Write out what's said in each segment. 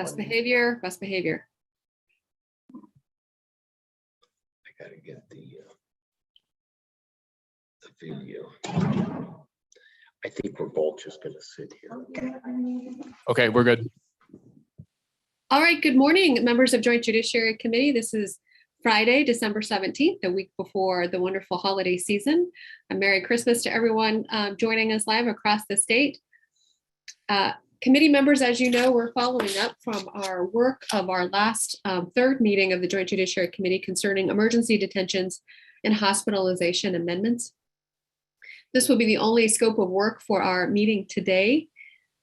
Best behavior, best behavior. I gotta get the video. I think we're both just gonna sit here. Okay, we're good. All right, good morning, members of Joint Judiciary Committee. This is Friday, December 17th, the week before the wonderful holiday season. A Merry Christmas to everyone joining us live across the state. Committee members, as you know, we're following up from our work of our last third meeting of the Joint Judiciary Committee concerning emergency detentions and hospitalization amendments. This will be the only scope of work for our meeting today.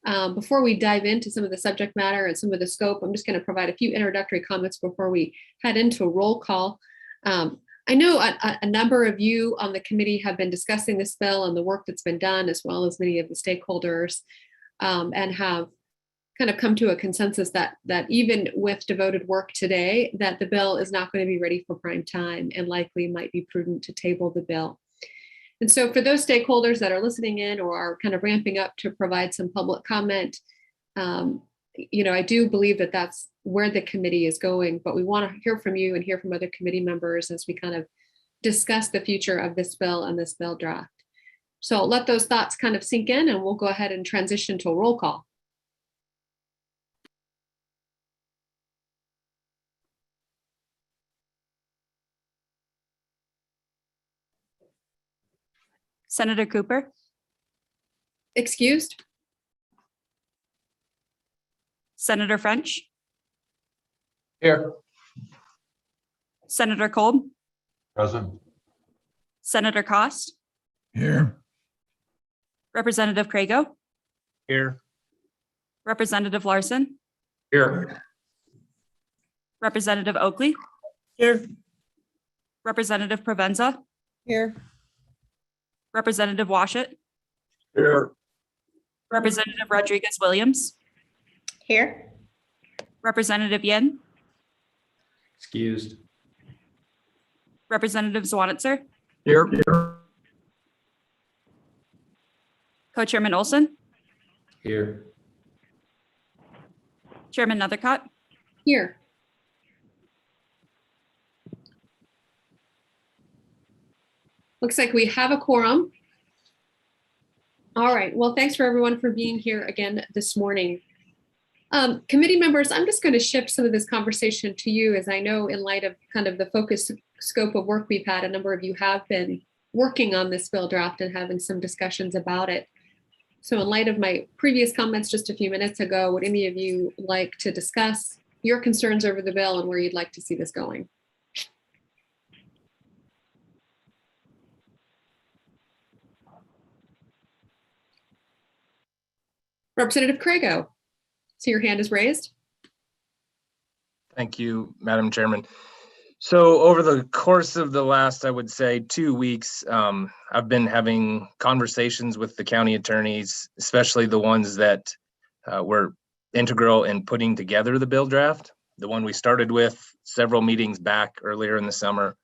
Before we dive into some of the subject matter and some of the scope, I'm just going to provide a few introductory comments before we head into a roll call. I know a number of you on the committee have been discussing this bill and the work that's been done, as well as many of the stakeholders, and have kind of come to a consensus that even with devoted work today, that the bill is not going to be ready for prime time and likely might be prudent to table the bill. And so for those stakeholders that are listening in or are kind of ramping up to provide some public comment, I do believe that that's where the committee is going, but we want to hear from you and hear from other committee members as we kind of discuss the future of this bill and this bill draft. So let those thoughts kind of sink in and we'll go ahead and transition to a roll call. Senator Cooper. Excused? Senator French. Here. Senator Kolb. Present. Senator Cost. Here. Representative Crago. Here. Representative Larson. Here. Representative Oakley. Here. Representative Provenza. Here. Representative Washut. Here. Representative Rodriguez Williams. Here. Representative Yin. Excused. Representative Zwanitzer. Here. Co-Chairman Olson. Here. Chairman Nethercott. Here. Looks like we have a quorum. All right, well, thanks for everyone for being here again this morning. Committee members, I'm just going to shift some of this conversation to you, as I know in light of kind of the focus scope of work we've had, a number of you have been working on this bill draft and having some discussions about it. So in light of my previous comments just a few minutes ago, would any of you like to discuss your concerns over the bill and where you'd like to see this going? Representative Crago, so your hand is raised. Thank you, Madam Chairman. So over the course of the last, I would say 2 weeks, I've been having conversations with the county attorneys, especially the ones that were integral in putting together the bill draft, the one we started with several meetings back earlier in the summer.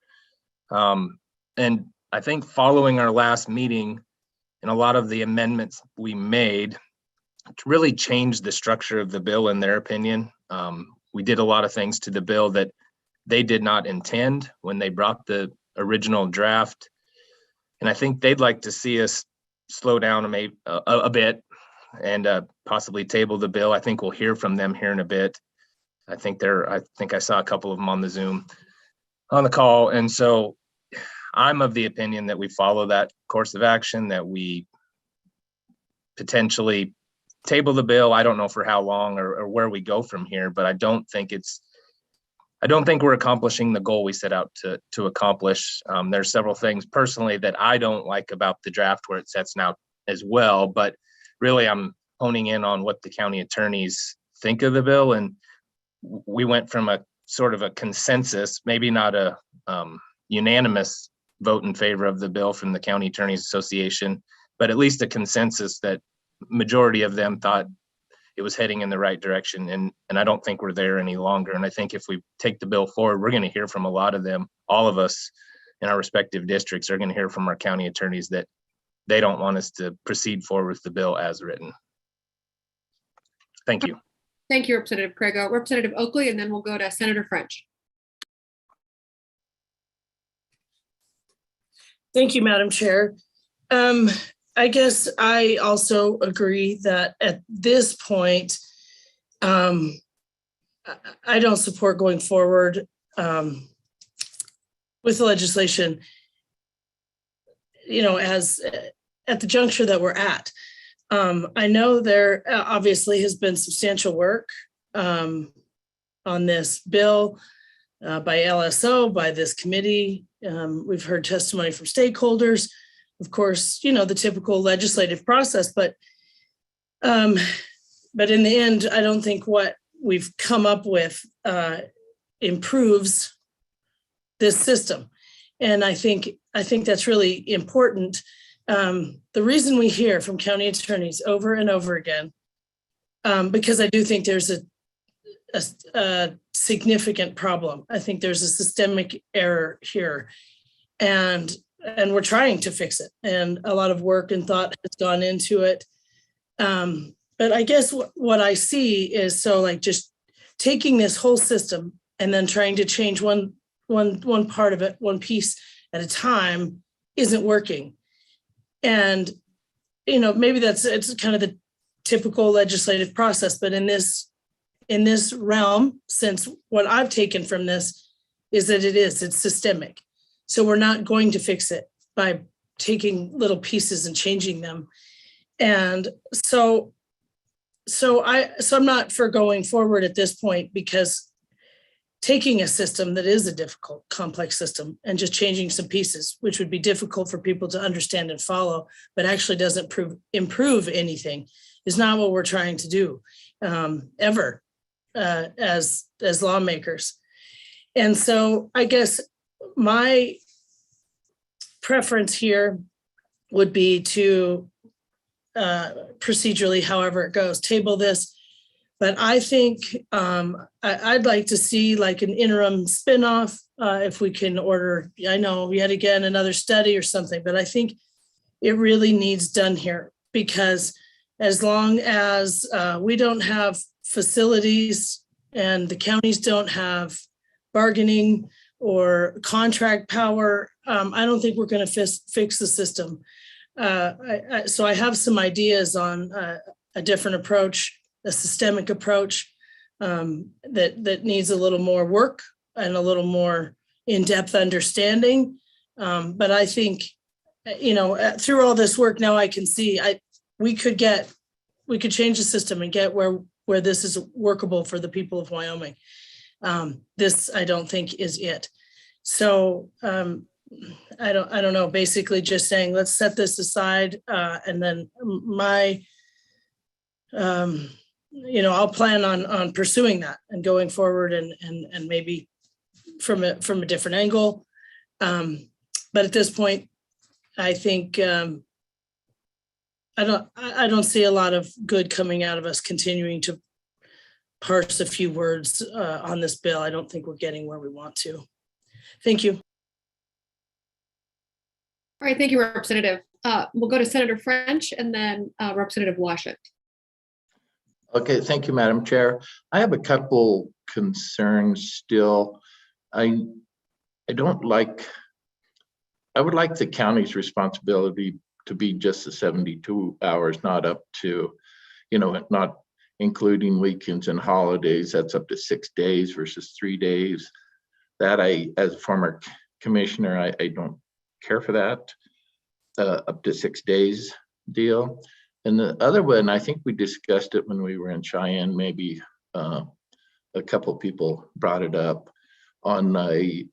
And I think following our last meeting and a lot of the amendments we made to really change the structure of the bill, in their opinion. We did a lot of things to the bill that they did not intend when they brought the original draft. And I think they'd like to see us slow down a bit and possibly table the bill. I think we'll hear from them here in a bit. I think I saw a couple of them on the Zoom on the call. And so I'm of the opinion that we follow that course of action, that we potentially table the bill. I don't know for how long or where we go from here, but I don't think we're accomplishing the goal we set out to accomplish. There's several things personally that I don't like about the draft where it sets out as well, but really I'm honing in on what the county attorneys think of the bill. And we went from a sort of a consensus, maybe not a unanimous vote in favor of the bill from the County Attorneys Association, but at least a consensus that majority of them thought it was heading in the right direction. And I don't think we're there any longer. And I think if we take the bill forward, we're going to hear from a lot of them. All of us in our respective districts are going to hear from our county attorneys that they don't want us to proceed forward with the bill as written. Thank you. Thank you, Representative Craigo. Representative Oakley, and then we'll go to Senator French. Thank you, Madam Chair. I guess I also agree that at this point, I don't support going forward with the legislation, as at the juncture that we're at. I know there obviously has been substantial work on this bill by LSO, by this committee. We've heard testimony from stakeholders, of course, the typical legislative process, but in the end, I don't think what we've come up with improves this system. And I think that's really important. The reason we hear from county attorneys over and over again, because I do think there's a significant problem. I think there's a systemic error here, and we're trying to fix it. And a lot of work and thought has gone into it. But I guess what I see is just taking this whole system and then trying to change one part of it, one piece at a time, isn't working. And maybe it's kind of the typical legislative process, but in this realm, since what I've taken from this is that it's systemic. So we're not going to fix it by taking little pieces and changing them. And so I'm not for going forward at this point, because taking a system that is a difficult, complex system and just changing some pieces, which would be difficult for people to understand and follow, but actually doesn't improve anything, is not what we're trying to do ever as lawmakers. And so I guess my preference here would be to procedurally, however it goes, table this. But I think I'd like to see like an interim spinoff if we can order, I know yet again, another study or something, but I think it really needs done here, because as long as we don't have facilities and the counties don't have bargaining or contract power, I don't think we're going to fix the system. So I have some ideas on a different approach, a systemic approach that needs a little more work and a little more in-depth understanding. But I think, through all this work now, I can see we could change the system and get where this is workable for the people of Wyoming. This, I don't think, is it. So I don't know, basically just saying, let's set this aside. And then I'll plan on pursuing that and going forward and maybe from a different angle. But at this point, I think I don't see a lot of good coming out of us continuing to parse a few words on this bill. I don't think we're getting where we want to. Thank you. All right, thank you, Representative. We'll go to Senator French and then Representative Washington. Okay, thank you, Madam Chair. I have a couple concerns still. I would like the county's responsibility to be just the 72 hours, not up to, not including weekends and holidays. That's up to 6 days versus 3 days. That as a former commissioner, I don't care for that up to 6 days deal. And the other one, I think we discussed it when we were in Cheyenne, maybe a couple people brought it up on a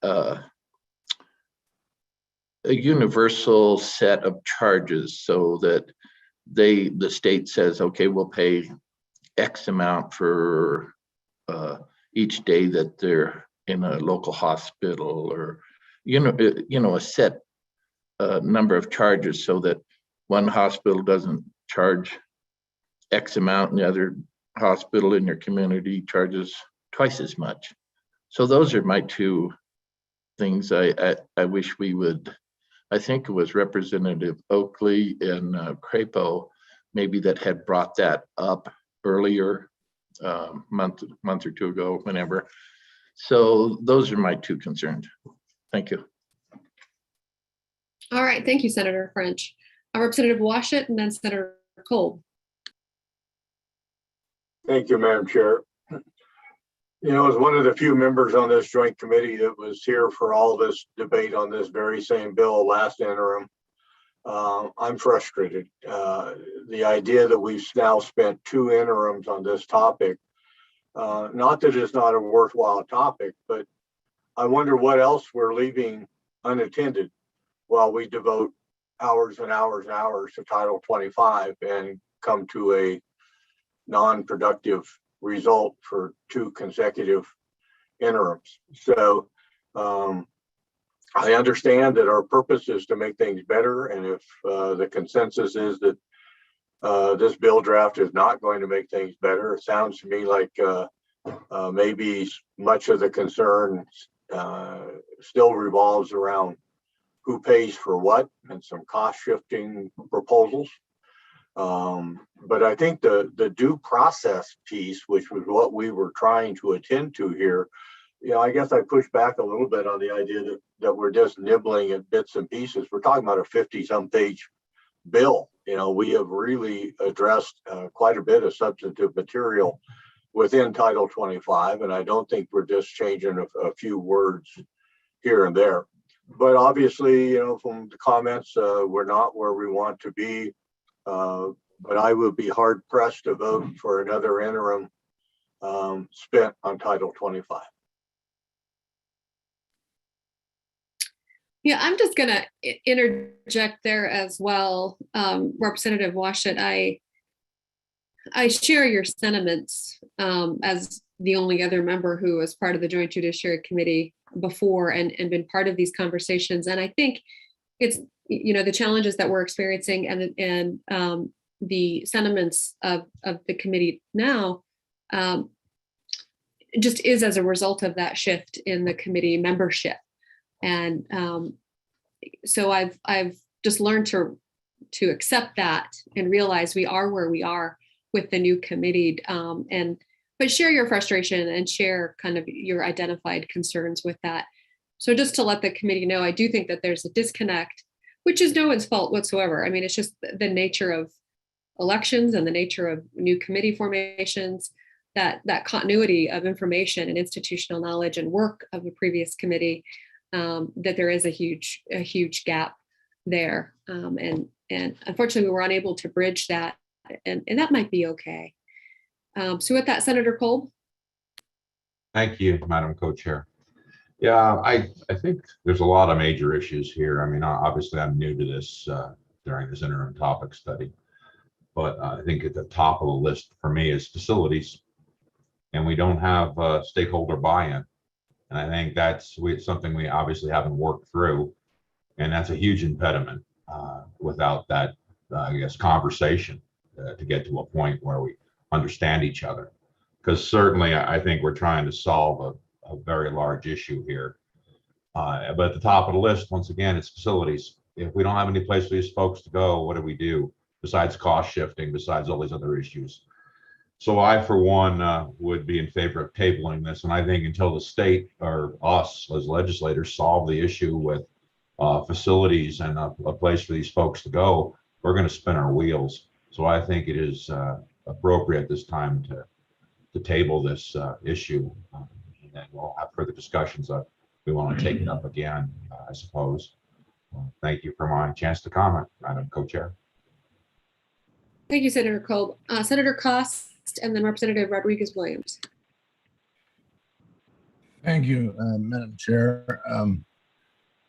universal set of charges, so that the state says, okay, we'll pay X amount for each day that they're in a local hospital, or a set number of charges, so that one hospital doesn't charge X amount and the other hospital in your community charges twice as much. So those are my two things I wish we would. I think it was Representative Oakley and Crapo maybe that had brought that up earlier month or two ago, whenever. So those are my two concerns. Thank you. All right, thank you, Senator French. Representative Washit and then Senator Kolb. Thank you, Madam Chair. You know, as one of the few members on this joint committee that was here for all this debate on this very same bill last interim, I'm frustrated. The idea that we've now spent 2 interims on this topic, not that it's not a worthwhile topic, but I wonder what else we're leaving unattended while we devote hours and hours and hours to Title 25 and come to a non-productive result for 2 consecutive interims. So I understand that our purpose is to make things better, and if the consensus is that this bill draft is not going to make things better, it sounds to me like maybe much of the concern still revolves around who pays for what and some cost shifting proposals. But I think the due process piece, which was what we were trying to attend to here, you know, I guess I push back a little bit on the idea that we're just nibbling at bits and pieces. We're talking about a 50-some page bill. You know, we have really addressed quite a bit of substantive material within Title 25, and I don't think we're just changing a few words here and there. But obviously, you know, from the comments, we're not where we want to be. But I would be hard pressed to vote for another interim spent on Title 25. Yeah, I'm just gonna interject there as well. Representative Washit, I share your sentiments as the only other member who was part of the Joint Judiciary Committee before and been part of these conversations. And I think it's, you know, the challenges that we're experiencing and the sentiments of the committee now just is as a result of that shift in the committee membership. And so I've just learned to accept that and realize we are where we are with the new committee, but share your frustration and share kind of your identified concerns with that. So just to let the committee know, I do think that there's a disconnect, which is no one's fault whatsoever. I mean, it's just the nature of elections and the nature of new committee formations, that continuity of information and institutional knowledge and work of the previous committee, that there is a huge gap there. And unfortunately, we were unable to bridge that, and that might be okay. So with that, Senator Kolb. Thank you, Madam Co-Chair. Yeah, I think there's a lot of major issues here. I mean, obviously I'm new to this during this interim topic study, but I think at the top of the list for me is facilities, and we don't have stakeholder buy-in. And I think that's something we obviously haven't worked through, and that's a huge impediment without that, I guess, conversation to get to a point where we understand each other. Because certainly I think we're trying to solve a very large issue here. But at the top of the list, once again, it's facilities. If we don't have any place for these folks to go, what do we do besides cost shifting, besides all these other issues? So I, for one, would be in favor of tabling this. And I think until the state or us as legislators solve the issue with facilities and a place for these folks to go, we're going to spin our wheels. So I think it is appropriate this time to table this issue. And then we'll have further discussions if we want to take it up again, I suppose. Thank you for my chance to comment, Madam Co-Chair. Thank you, Senator Kolb. Senator Cost and then Representative Rodriguez-Williams. Thank you, Madam Chair.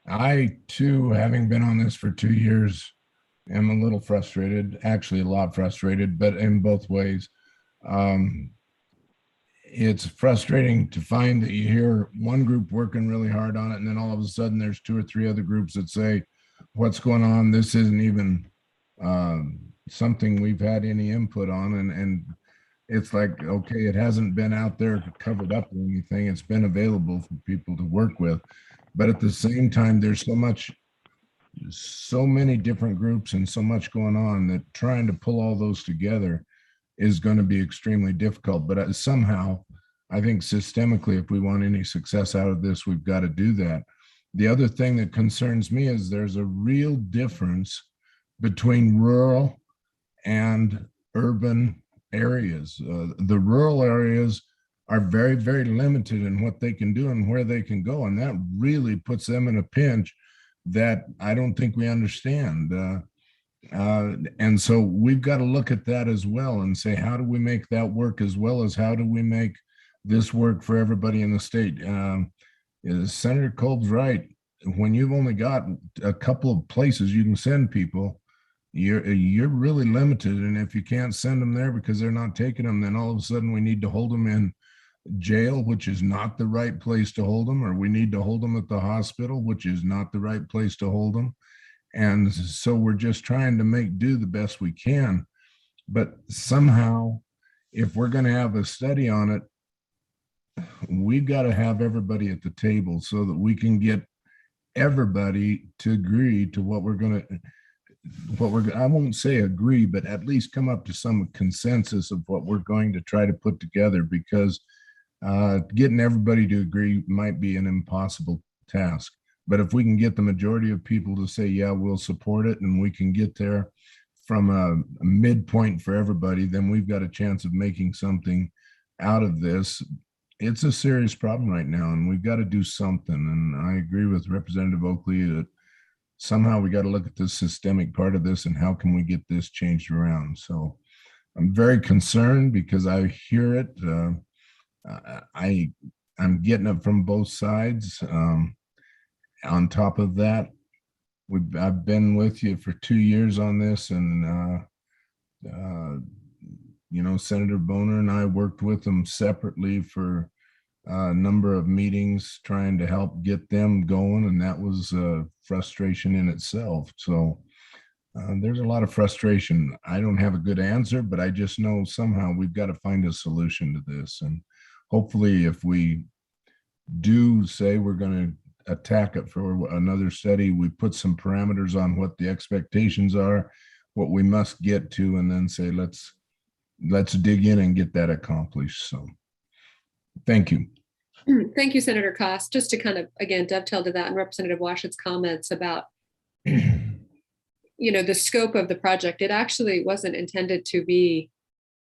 I too, having been on this for 2 years, am a little frustrated, actually a lot frustrated, but in both ways. It's frustrating to find that you hear one group working really hard on it, and then all of a sudden there's 2 or 3 other groups that say, what's going on? This isn't even something we've had any input on. And it's like, okay, it hasn't been out there covered up or anything. It's been available for people to work with. But at the same time, there's so many different groups and so much going on that trying to pull all those together is going to be extremely difficult. But somehow, I think systemically, if we want any success out of this, we've got to do that. The other thing that concerns me is there's a real difference between rural and urban areas. The rural areas are very, very limited in what they can do and where they can go. And that really puts them in a pinch that I don't think we understand. And so we've got to look at that as well and say, how do we make that work, as well as how do we make this work for everybody in the state? Senator Kolb's right. When you've only got a couple of places you can send people, you're really limited. And if you can't send them there because they're not taking them, then all of a sudden we need to hold them in jail, which is not the right place to hold them, or we need to hold them at the hospital, which is not the right place to hold them. And so we're just trying to make do the best we can. But somehow, if we're going to have a study on it, we've got to have everybody at the table so that we can get everybody to agree to what we're going to, I won't say agree, but at least come up to some consensus of what we're going to try to put together, because getting everybody to agree might be an impossible task. But if we can get the majority of people to say, yeah, we'll support it, and we can get there from a midpoint for everybody, then we've got a chance of making something out of this. It's a serious problem right now, and we've got to do something. And I agree with Representative Oakley that somehow we got to look at the systemic part of this and how can we get this changed around. So I'm very concerned because I hear it. I'm getting it from both sides. On top of that, I've been with you for 2 years on this, and Senator Boner and I worked with them separately for a number of meetings trying to help get them going, and that was frustration in itself. So there's a lot of frustration. I don't have a good answer, but I just know somehow we've got to find a solution to this. And hopefully, if we do say we're going to attack it for another study, we put some parameters on what the expectations are, what we must get to, and then say, let's dig in and get that accomplished. So thank you. Thank you, Senator Cost. Just to kind of, again, dovetail to that and Representative Washat's comments about, the scope of the project. It actually wasn't intended to be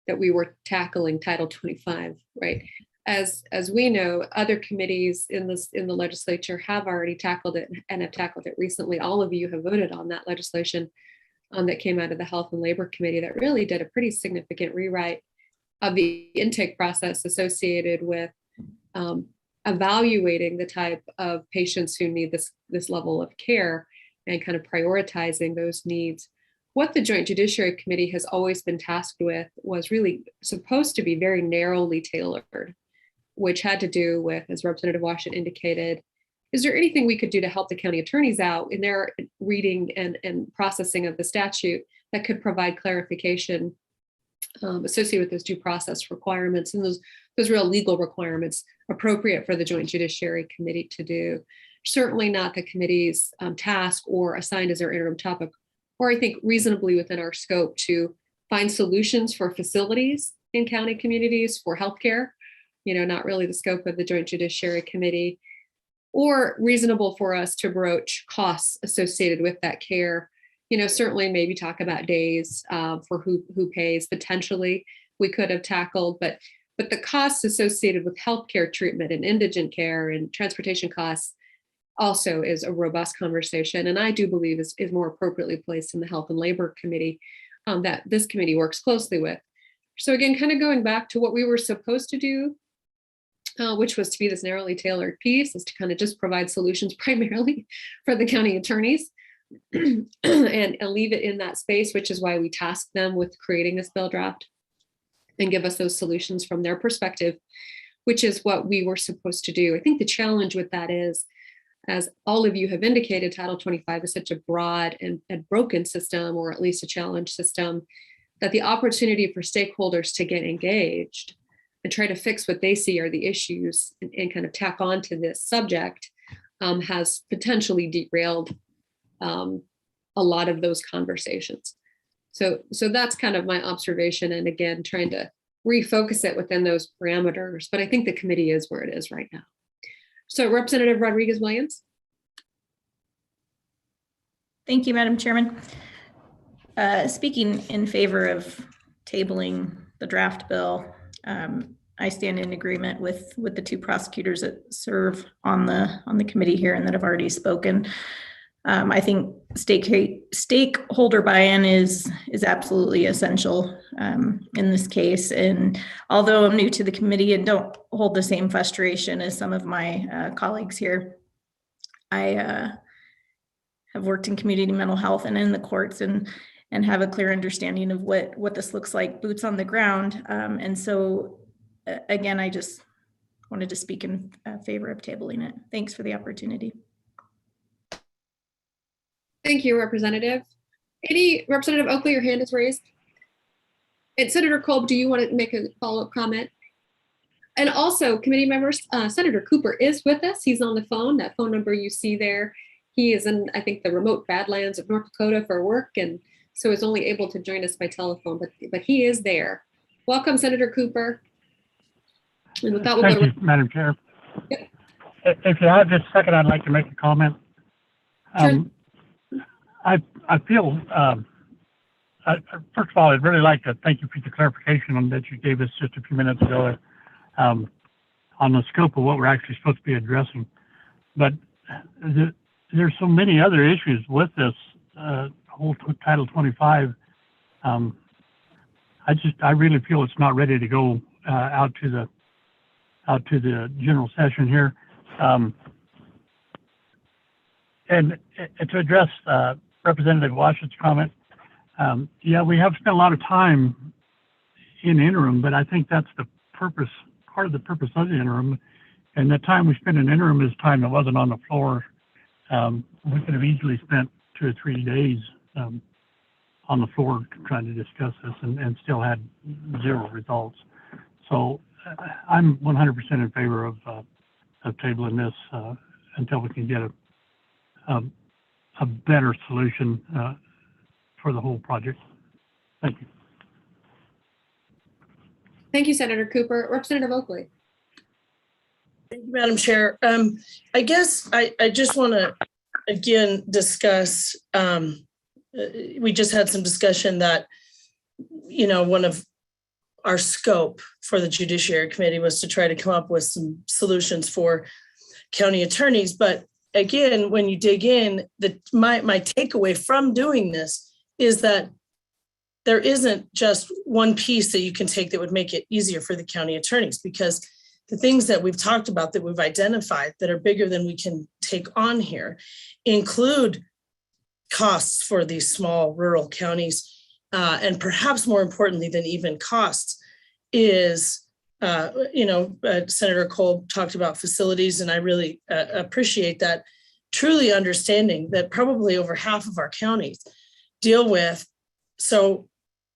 that we were tackling Title 25, right? As we know, other committees in the legislature have already tackled it and have tackled it recently. All of you have voted on that legislation that came out of the Health and Labor Committee that really did a pretty significant rewrite of the intake process associated with evaluating the type of patients who need this level of care and kind of prioritizing those needs. What the Joint Judiciary Committee has always been tasked with was really supposed to be very narrowly tailored, which had to do with, as Representative Washat indicated, is there anything we could do to help the county attorneys out in their reading and processing of the statute that could provide clarification associated with those due process requirements and those real legal requirements appropriate for the Joint Judiciary Committee to do. Certainly not the committee's task or assigned as their interim topic, or I think reasonably within our scope to find solutions for facilities in county communities for healthcare, not really the scope of the Joint Judiciary Committee, or reasonable for us to broach costs associated with that care. Certainly maybe talk about days for who pays. Potentially we could have tackled, but the costs associated with healthcare treatment and indigent care and transportation costs also is a robust conversation, and I do believe is more appropriately placed in the Health and Labor Committee that this committee works closely with. So again, kind of going back to what we were supposed to do, which was to be this narrowly tailored piece, is to kind of just provide solutions primarily for the county attorneys and leave it in that space, which is why we tasked them with creating this bill draft and give us those solutions from their perspective, which is what we were supposed to do. I think the challenge with that is, as all of you have indicated, Title 25 is such a broad and broken system, or at least a challenge system, that the opportunity for stakeholders to get engaged and try to fix what they see are the issues and kind of tack on to this subject has potentially derailed a lot of those conversations. So that's kind of my observation. And again, trying to refocus it within those parameters. But I think the committee is where it is right now. So Representative Rodriguez-Williams. Thank you, Madam Chairman. Speaking in favor of tabling the draft bill, I stand in agreement with the two prosecutors that serve on the committee here and that have already spoken. I think stakeholder buy-in is absolutely essential in this case. And although I'm new to the committee and don't hold the same frustration as some of my colleagues here, I have worked in community mental health and in the courts and have a clear understanding of what this looks like, boots on the ground. And so again, I just wanted to speak in favor of tabling it. Thanks for the opportunity. Thank you, Representative. Representative Oakley, your hand is raised. And Senator Kolb, do you want to make a follow-up comment? And also, committee members, Senator Cooper is with us. He's on the phone. That phone number you see there. He is in, I think, the remote Badlands of North Dakota for work, and so is only able to join us by telephone, but he is there. Welcome, Senator Cooper. And with that, we'll Thank go you, Madam Chair. Yep. If you have just a second, I'd like to make a comment. Sure. I feel, first of all, I'd really like to thank you for the clarification on that you gave us just a few minutes ago on the scope of what we're actually supposed to be addressing. But there's so many other issues with this whole Title 25. I really feel it's not ready to go out to the general session here. And to address Representative Washington's comment, yeah, we have spent a lot of time in interim, but I think that's the purpose, part of the purpose of the interim. And the time we spent in interim is time that wasn't on the floor. We could have easily spent 2 or 3 days on the floor trying to discuss this and still had 0 results. So I'm 100% in favor of tabling this until we can get a better solution for the whole project. Thank you. Thank you, Senator Cooper. Representative Oakley. Thank you, Madam Chair. I guess I just want to again discuss, we just had some discussion that, you know, one of our scope for the Judiciary Committee was to try to come up with some solutions for county attorneys. But again, when you dig in, my takeaway from doing this is that there isn't just one piece that you can take that would make it easier for the county attorneys, because the things that we've talked about, that we've identified that are bigger than we can take on here, include costs for these small rural counties. And perhaps more importantly than even costs is, Senator Cole talked about facilities, and I really appreciate that, truly understanding that probably over half of our counties deal with, so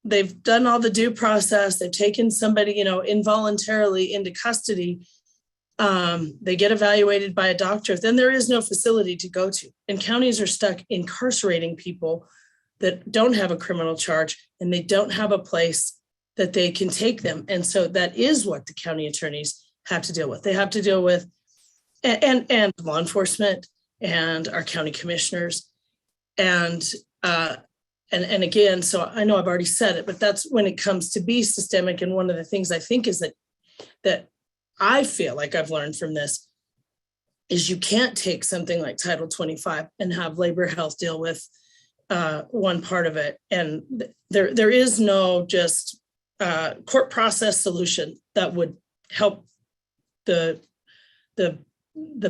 they've done all the due process, they've taken somebody, involuntarily into custody, they get evaluated by a doctor, then there is no facility to go to. And counties are stuck incarcerating people that don't have a criminal charge, and they don't have a place that they can take them. And so that is what the county attorneys have to deal with. They have to deal with, and law enforcement and our county commissioners. And again, so I know I've already said it, but that's when it comes to be systemic. And one of the things I think is that I feel like I've learned from this is you can't take something like Title 25 and have labor health deal with one part of it. And there is no just court process solution that would help the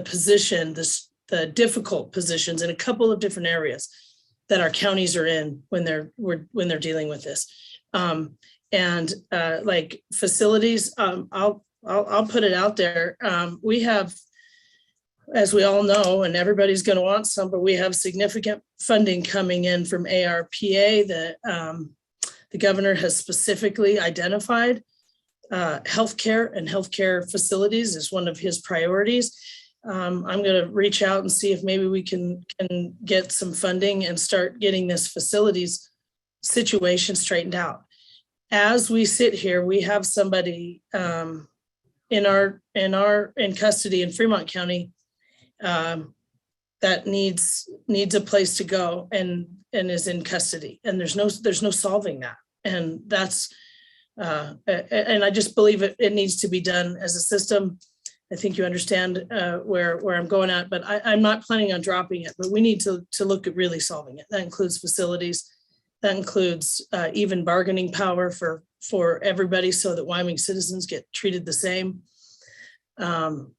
position, the difficult positions in a couple of different areas that our counties are in when they're dealing with this. Like facilities, I'll put it out there. We have, as we all know, and everybody's going to want some, but we have significant funding coming in from ARPA that the governor has specifically identified healthcare and healthcare facilities as one of his priorities. I'm going to reach out and see if maybe we can get some funding and start getting this facilities situation straightened out. As we sit here, we have somebody in custody in Fremont County that needs a place to go and is in custody, and there's no solving that. And that's and I just believe it needs to be done as a system. I think you understand where I'm going at, but I'm not planning on dropping it, but we need to look at really solving it. That includes facilities, that includes even bargaining power for everybody so that Wyoming citizens get treated the same. And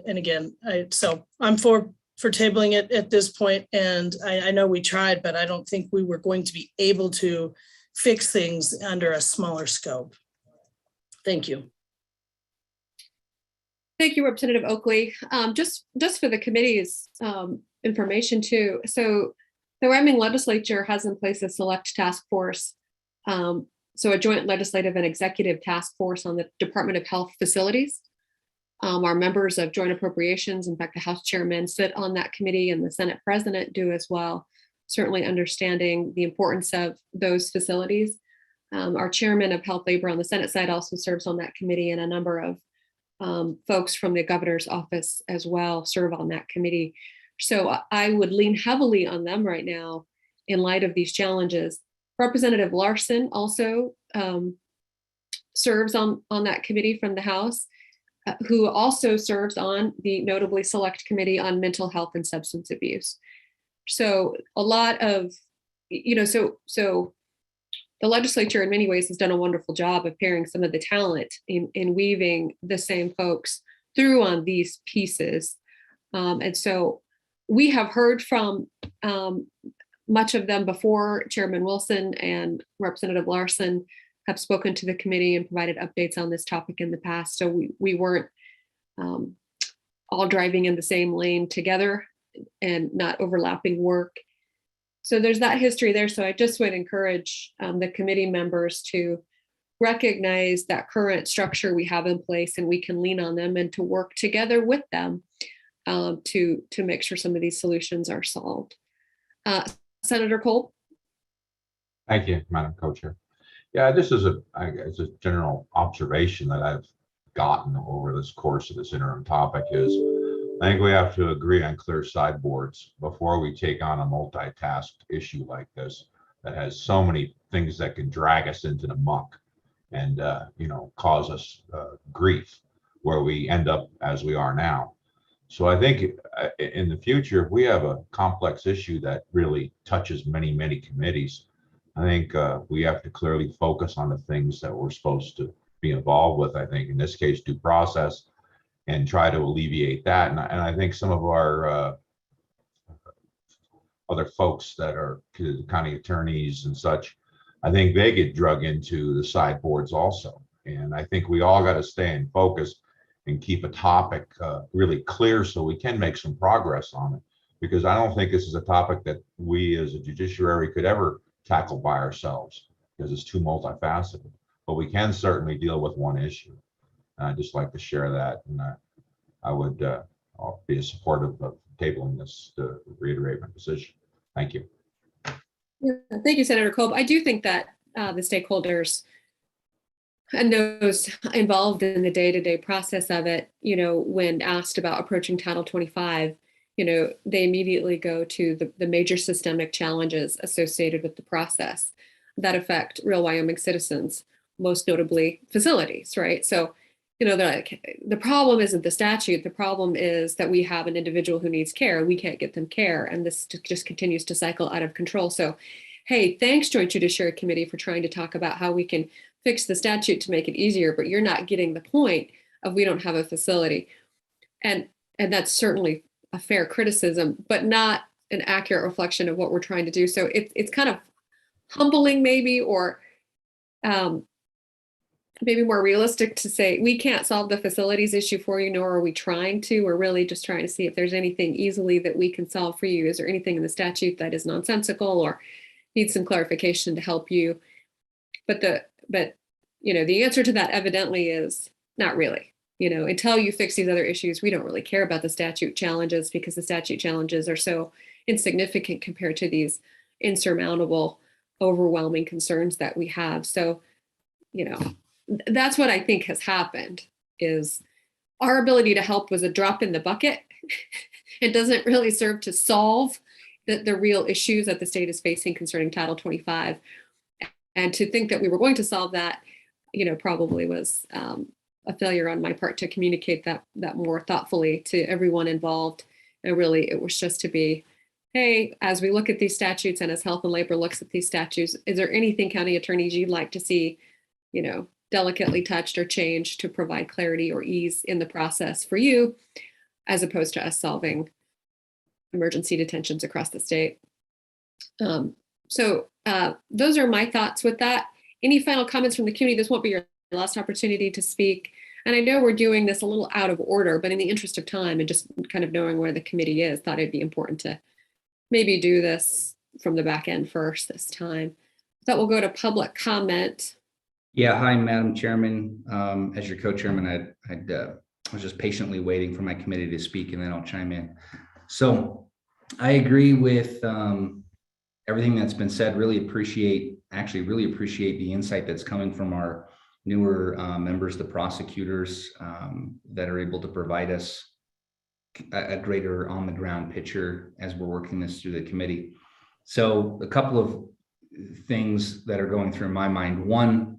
again, so I'm for tabling it at this point. And I know we tried, but I don't think we were going to be able to fix things under a smaller scope. Thank you. Thank you, Representative Oakley. Just for the committee's information too. So the Wyoming legislature has in place a select task force. So a joint legislative and executive task force on the Department of Health facilities. Our members of joint appropriations, in fact, the House chairman sit on that committee and the Senate president do as well, certainly understanding the importance of those facilities. Our chairman of Health Labor on the Senate side also serves on that committee, and a number of folks from the governor's office as well serve on that committee. So I would lean heavily on them right now in light of these challenges. Representative Larson also serves on that committee from the House, who also serves on the notably select committee on mental health and substance abuse. So a lot of, so the legislature in many ways has done a wonderful job of pairing some of the talent in weaving the same folks through on these pieces. And so we have heard from much of them before. Chairman Wilson and Representative Larson have spoken to the committee and provided updates on this topic in the past. So we weren't all driving in the same lane together and not overlapping work. So there's that history there. So I just would encourage the committee members to recognize that current structure we have in place, and we can lean on them and to work together with them to make sure some of these solutions are solved. Senator Cole. Thank you, Madam Co-Chair. Yeah, this is a general observation that I've gotten over this course of this interim topic is I think we have to agree on clear sideboards before we take on a multitasked issue like this that has so many things that can drag us into the muck and cause us grief where we end up as we are now. So I think in the future, if we have a complex issue that really touches many, many committees, I think we have to clearly focus on the things that we're supposed to be involved with. I think in this case, due process, and try to alleviate that. And I think some of our other folks that are county attorneys and such, I think they get drug into the sideboards also. And I think we all got to stay in focus and keep a topic really clear so we can make some progress on it. Because I don't think this is a topic that we as a judiciary could ever tackle by ourselves because it's too multifaceted. But we can certainly deal with one issue. And I'd just like to share that. And I would be supportive of tabling this to reiterate my position. Thank you. Yeah, thank you, Senator Kolb. I do think that the stakeholders and those involved in the day-to-day process of it, when asked about approaching Title 25, they immediately go to the major systemic challenges associated with the process that affect real Wyoming citizens, most notably facilities, right? So, they're like, the problem isn't the statute. The problem is that we have an individual who needs care. We can't get them care. And this just continues to cycle out of control. So, hey, thanks, Joint Judiciary Committee, for trying to talk about how we can fix the statute to make it easier, but you're not getting the point of we don't have a facility. And that's certainly a fair criticism, but not an accurate reflection of what we're trying to do. So it's kind of humbling maybe, or maybe more realistic to say, we can't solve the facilities issue for you, nor are we trying to. We're really just trying to see if there's anything easily that we can solve for you. Is there anything in the statute that is nonsensical or needs some clarification to help you? But the answer to that evidently is not really. Until you fix these other issues, we don't really care about the statute challenges because the statute challenges are so insignificant compared to these insurmountable overwhelming concerns that we have. So, that's what I think has happened is our ability to help was a drop in the bucket. It doesn't really serve to solve the real issues that the state is facing concerning Title 25. And to think that we were going to solve that, probably was a failure on my part to communicate that more thoughtfully to everyone involved. And really, it was just to be, hey, as we look at these statutes and as Health and Labor looks at these statutes, is there anything, county attorneys, you'd like to see, delicately touched or changed to provide clarity or ease in the process for you, as opposed to us solving emergency detentions across the state. So those are my thoughts with that. Any final comments from the community? This won't be your last opportunity to speak. And I know we're doing this a little out of order, but in the interest of time and just kind of knowing where the committee is, thought it'd be important to maybe do this from the back end first this time. Thought we'll go to public comment. Yeah, hi, Madam Chairman. As your co-chairman, I was just patiently waiting for my committee to speak, and then I'll chime in. So I agree with everything that's been said. Really appreciate the insight that's coming from our newer members, the prosecutors, that are able to provide us a greater on-the-ground picture as we're working this through the committee. So a couple of things that are going through my mind. One,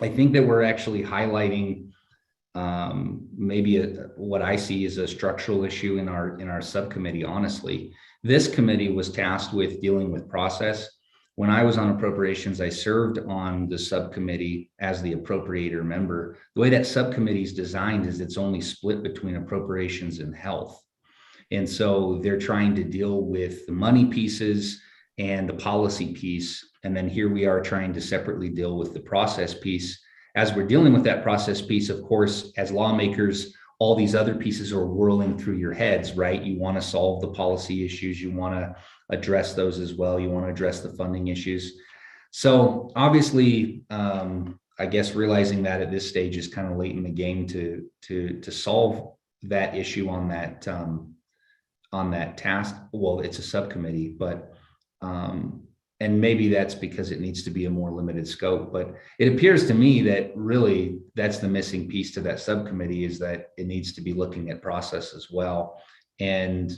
I think that we're actually highlighting maybe what I see as a structural issue in our subcommittee. Honestly, this committee was tasked with dealing with process. When I was on appropriations, I served on the subcommittee as the appropriator member. The way that subcommittee is designed is it's only split between appropriations and health. And so they're trying to deal with the money pieces and the policy piece. And then here we are trying to separately deal with the process piece. As we're dealing with that process piece, of course, as lawmakers, all these other pieces are whirling through your heads, right? You want to solve the policy issues. You want to address those as well. You want to address the funding issues. So obviously, I guess realizing that at this stage is kind of late in the game to solve that issue on that task. Well, it's a subcommittee, but and maybe that's because it needs to be a more limited scope, but it appears to me that really that's the missing piece to that subcommittee, is that it needs to be looking at process as well. And,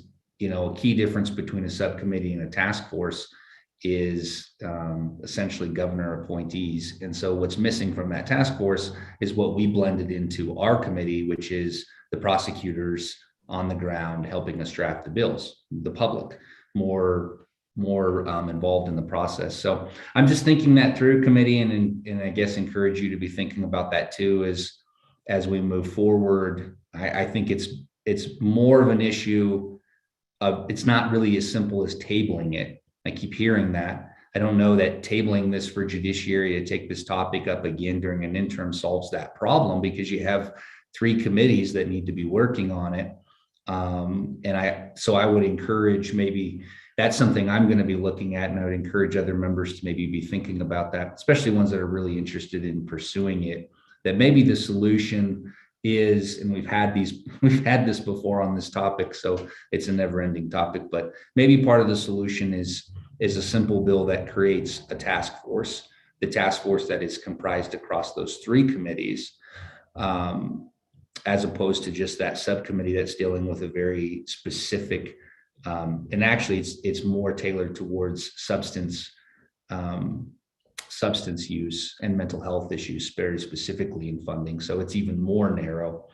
a key difference between a subcommittee and a task force is essentially governor appointees. And so what's missing from that task force is what we blended into our committee, which is the prosecutors on the ground helping us draft the bills, the public, more involved in the process. So I'm just thinking that through, committee, and I guess encourage you to be thinking about that too as we move forward. I think it's more of an issue of, it's not really as simple as tabling it. I keep hearing that. I don't know that tabling this for judiciary to take this topic up again during an interim solves that problem, because you have 3 committees that need to be working on it. So I would encourage, maybe that's something I'm going to be looking at, and I would encourage other members to maybe be thinking about that, especially ones that are really interested in pursuing it, that maybe the solution is, and we've had this before on this topic, so it's a never-ending topic, but maybe part of the solution is a simple bill that creates a task force, the task force that is comprised across those 3 committees, as opposed to just that subcommittee that's dealing with a very specific, and actually it's more tailored towards substance use and mental health issues very specifically in funding. So it's even more narrow.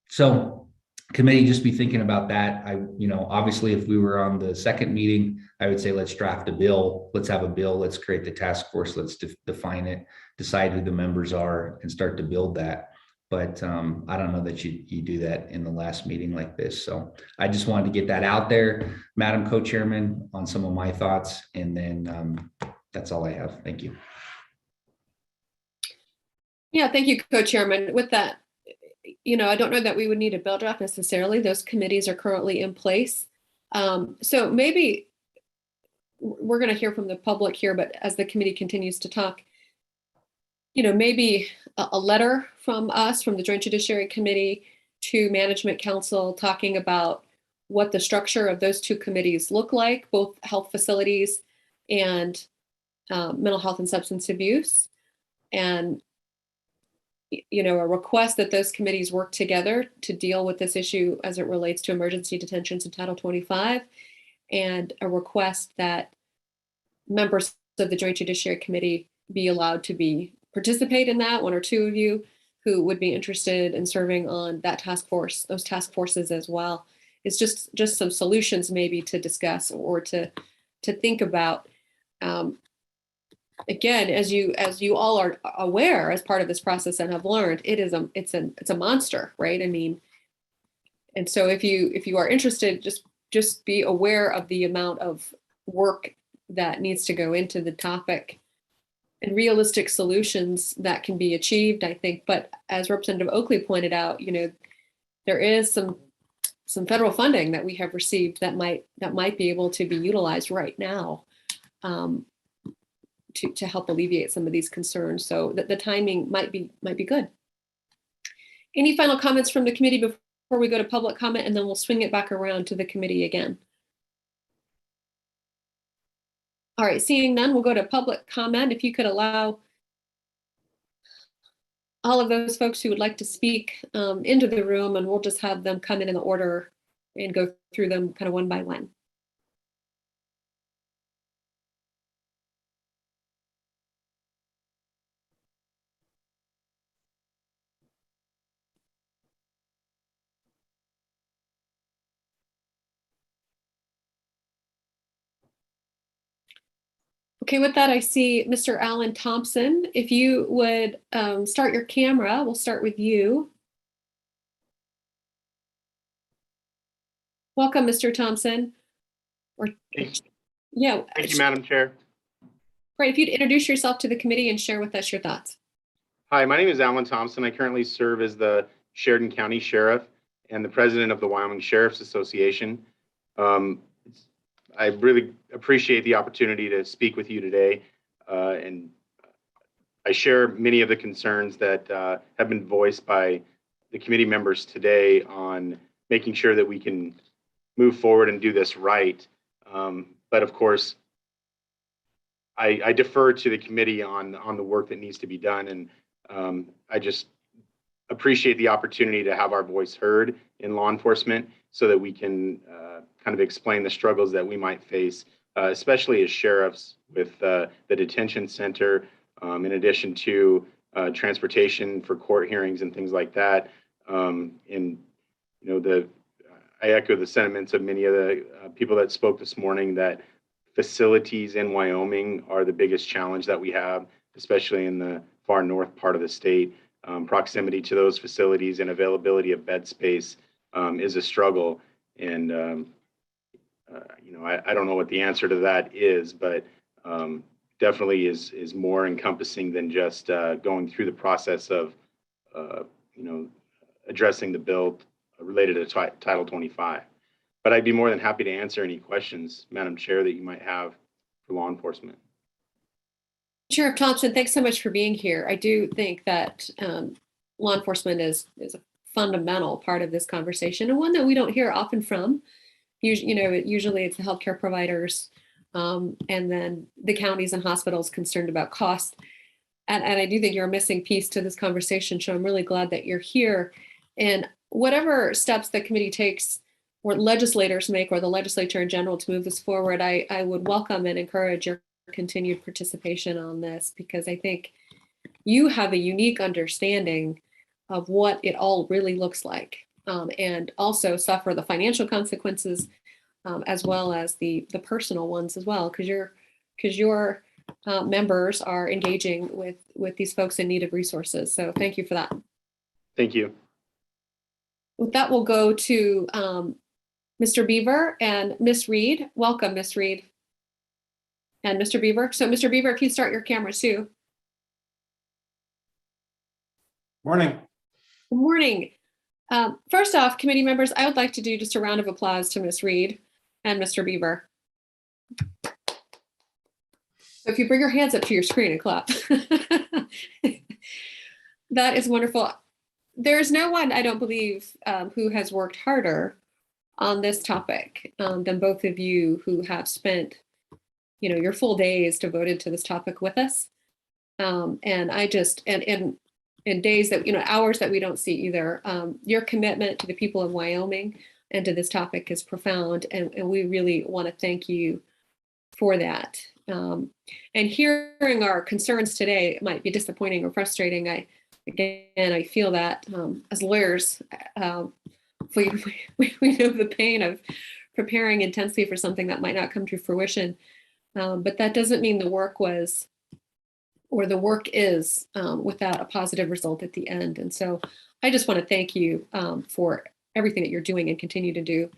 So committee, just be thinking about that. Obviously if we were on the second meeting, I would say, let's draft a bill. Let's have a bill. Let's create the task force. Let's define it, decide who the members are, and start to build that. But I don't know that you do that in the last meeting like this. So I just wanted to get that out there, Madam Co-Chairman, on some of my thoughts. And then that's all I have. Thank you. Yeah, thank you, Co-Chairman. With that, I don't know that we would need a bill draft necessarily. Those committees are currently in place. So maybe we're going to hear from the public here, but as the committee continues to talk, maybe a letter from us, from the Joint Judiciary Committee to Management Council, talking about what the structure of those 2 committees look like, both health facilities and mental health and substance abuse. And, a request that those committees work together to deal with this issue as it relates to emergency detentions in Title 25, and a request that members of the Joint Judiciary Committee be allowed to participate in that, one or two of you who would be interested in serving on that task force, those task forces as well. It's just some solutions maybe to discuss or to think about. Again, as you all are aware, as part of this process and have learned, it's a monster, right? I mean, and so if you are interested, just be aware of the amount of work that needs to go into the topic and realistic solutions that can be achieved, I think. But as Representative Oakley pointed out, there is some federal funding that we have received that might be able to be utilized right now. To help alleviate some of these concerns, so that the timing might be good. Any final comments from the committee before we go to public comment, and then we'll swing it back around to the committee again. All right, seeing none, we'll go to public comment. If you could allow all of those folks who would like to speak into the room, and we'll just have them come in the order and go through them kind of one by one. Okay, with that, I see Mr. Alan Thompson. If you would start your camera, we'll start with you. Welcome, Mr. Thompson. Yeah. Thank you, Madam Chair. Great. If you'd introduce yourself to the committee and share with us your thoughts. Hi, my name is Alan Thompson. I currently serve as the Sheridan County Sheriff and the president of the Wyoming Sheriff's Association. I really appreciate the opportunity to speak with you today, and I share many of the concerns that have been voiced by the committee members today on making sure that we can move forward and do this right. But of course, I defer to the committee on the work that needs to be done, and I just appreciate the opportunity to have our voice heard in law enforcement so that we can kind of explain the struggles that we might face, especially as sheriffs with the detention center, in addition to transportation for court hearings and things like that. And I echo the sentiments of many of the people that spoke this morning that facilities in Wyoming are the biggest challenge that we have, especially in the far north part of the state. Proximity to those facilities and availability of bed space is a struggle. And, I don't know what the answer to that is, but definitely is more encompassing than just going through the process of, addressing the bill related to Title 25. But I'd be more than happy to answer any questions, Madam Chair, that you might have for law enforcement. Sheriff Thompson, thanks so much for being here. I do think that law enforcement is a fundamental part of this conversation, and one that we don't hear often from. Usually it's the healthcare providers and then the counties and hospitals concerned about cost. And I do think you're a missing piece to this conversation, so I'm really glad that you're here. And whatever steps the committee takes or legislators make, or the legislature in general, to move this forward, I would welcome and encourage your continued participation on this, because I think you have a unique understanding of what it all really looks like, and also suffer the financial consequences as well as the personal ones as well, because your members are engaging with these folks in need of resources. So thank you for that. Thank you. With that, we'll go to Mr. Beaver and Miss Reed. Welcome, Miss Reed and Mr. Beaver. So Mr. Beaver, if you start your camera too. Morning. Good morning. First off, committee members, I would like to do just a round of applause to Miss Reed and Mr. Beaver. So if you bring your hands up to your screen and clap. That is wonderful. There is no one, I don't believe, who has worked harder on this topic than both of you, who have spent, your full days devoted to this topic with us. And I just, and in days that, hours that we don't see either, your commitment to the people of Wyoming and to this topic is profound. And we really want to thank you for that. And hearing our concerns today might be disappointing or frustrating. I feel that as lawyers, we know the pain of preparing intensely for something that might not come to fruition. But that doesn't mean the work was, or the work is, without a positive result at the end. And so I just want to thank you for everything that you're doing and continue to do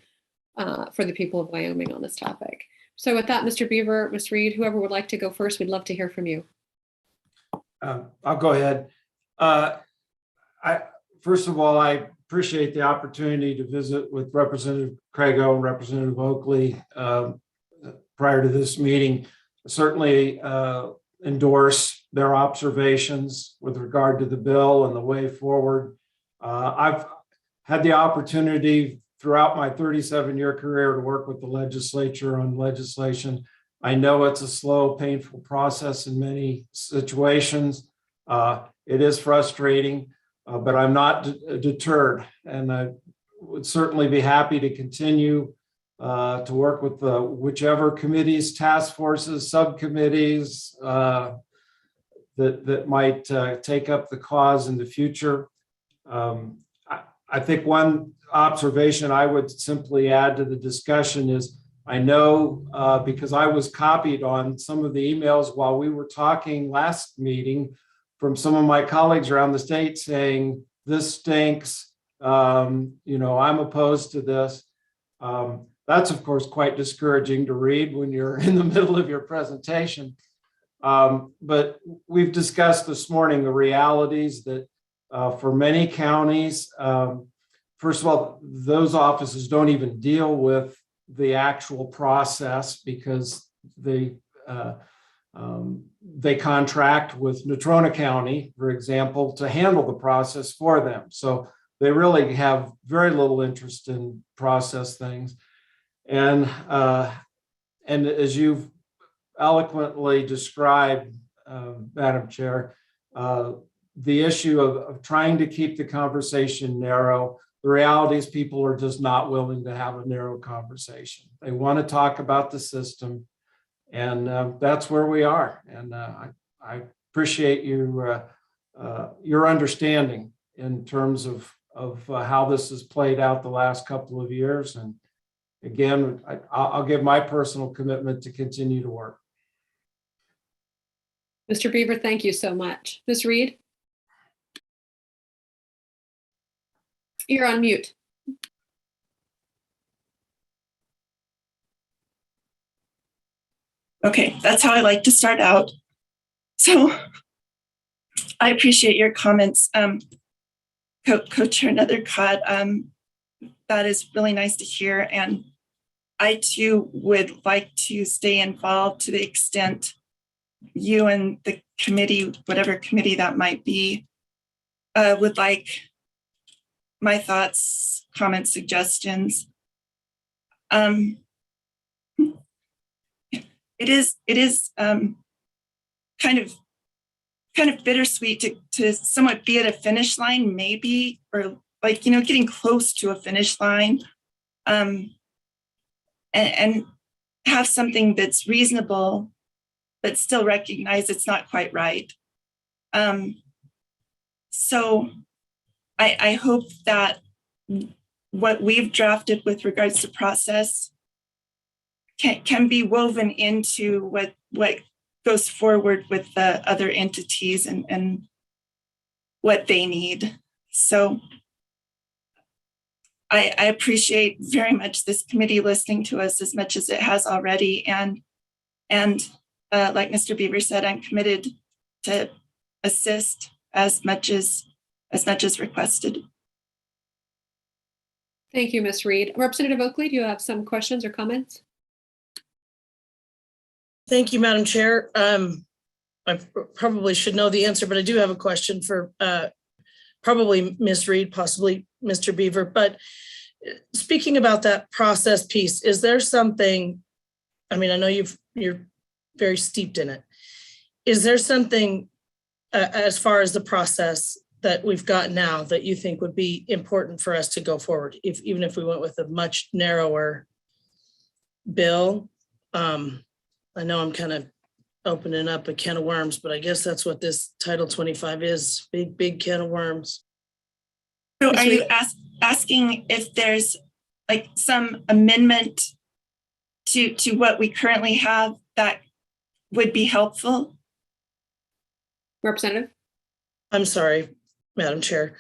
for the people of Wyoming on this topic. So with that, Mr. Beaver, Ms. Reed, whoever would like to go first, we'd love to hear from you. I'll go ahead. First of all, I appreciate the opportunity to visit with Representative Crago and Representative Oakley prior to this meeting. Certainly endorse their observations with regard to the bill and the way forward. I've had the opportunity throughout my 37-year career to work with the legislature on legislation. I know it's a slow, painful process in many situations. It is frustrating, but I'm not deterred, and I would certainly be happy to continue to work with whichever committees, task forces, subcommittees that might take up the cause in the future. I think one observation I would simply add to the discussion is, I know because I was copied on some of the emails while we were talking last meeting from some of my colleagues around the state saying, this stinks, I'm opposed to this. That's, of course, quite discouraging to read when you're in the middle of your presentation. But we've discussed this morning the realities that for many counties, first of all, those offices don't even deal with the actual process because they contract with Natrona County, for example, to handle the process for them. So they really have very little interest in process things. And as you've eloquently described, Madam Chair, the issue of trying to keep the conversation narrow. The reality is people are just not willing to have a narrow conversation. They want to talk about the system, and that's where we are. And I appreciate your understanding in terms of how this has played out the last couple of years. And again, I'll give my personal commitment to continue to work. Mr. Beaver, thank you so much. Ms. Reed? You're on mute. Okay, that's how I like to start out. So I appreciate your comments, Co-Chair Nethercott. That is really nice to hear. And I too would like to stay involved to the extent you and the committee, whatever committee that might be, would like my thoughts, comments, suggestions. It is kind of bittersweet to somewhat be at a finish line, maybe, or like, getting close to a finish line, and have something that's reasonable, but still recognize it's not quite right. So I hope that what we've drafted with regards to process can be woven into what goes forward with the other entities and what they need. So I appreciate very much this committee listening to us as much as it has already. And like Mr. Beaver said, I'm committed to assist as much as requested. Thank you, Ms. Reed. Representative Oakley, do you have some questions or comments? Thank you, Madam Chair. I probably should know the answer, but I do have a question for probably Ms. Reed, possibly Mr. Beaver. But speaking about that process piece, is there something, I mean, I know you're very steeped in it. Is there something as far as the process that we've got now that you think would be important for us to go forward, even if we went with a much narrower bill? I know I'm kind of opening up a can of worms, but I guess that's what this Title 25 is, big can of worms. So are you asking if there's like some amendment to what we currently have that would be helpful? Representative? I'm sorry, Madam Chair.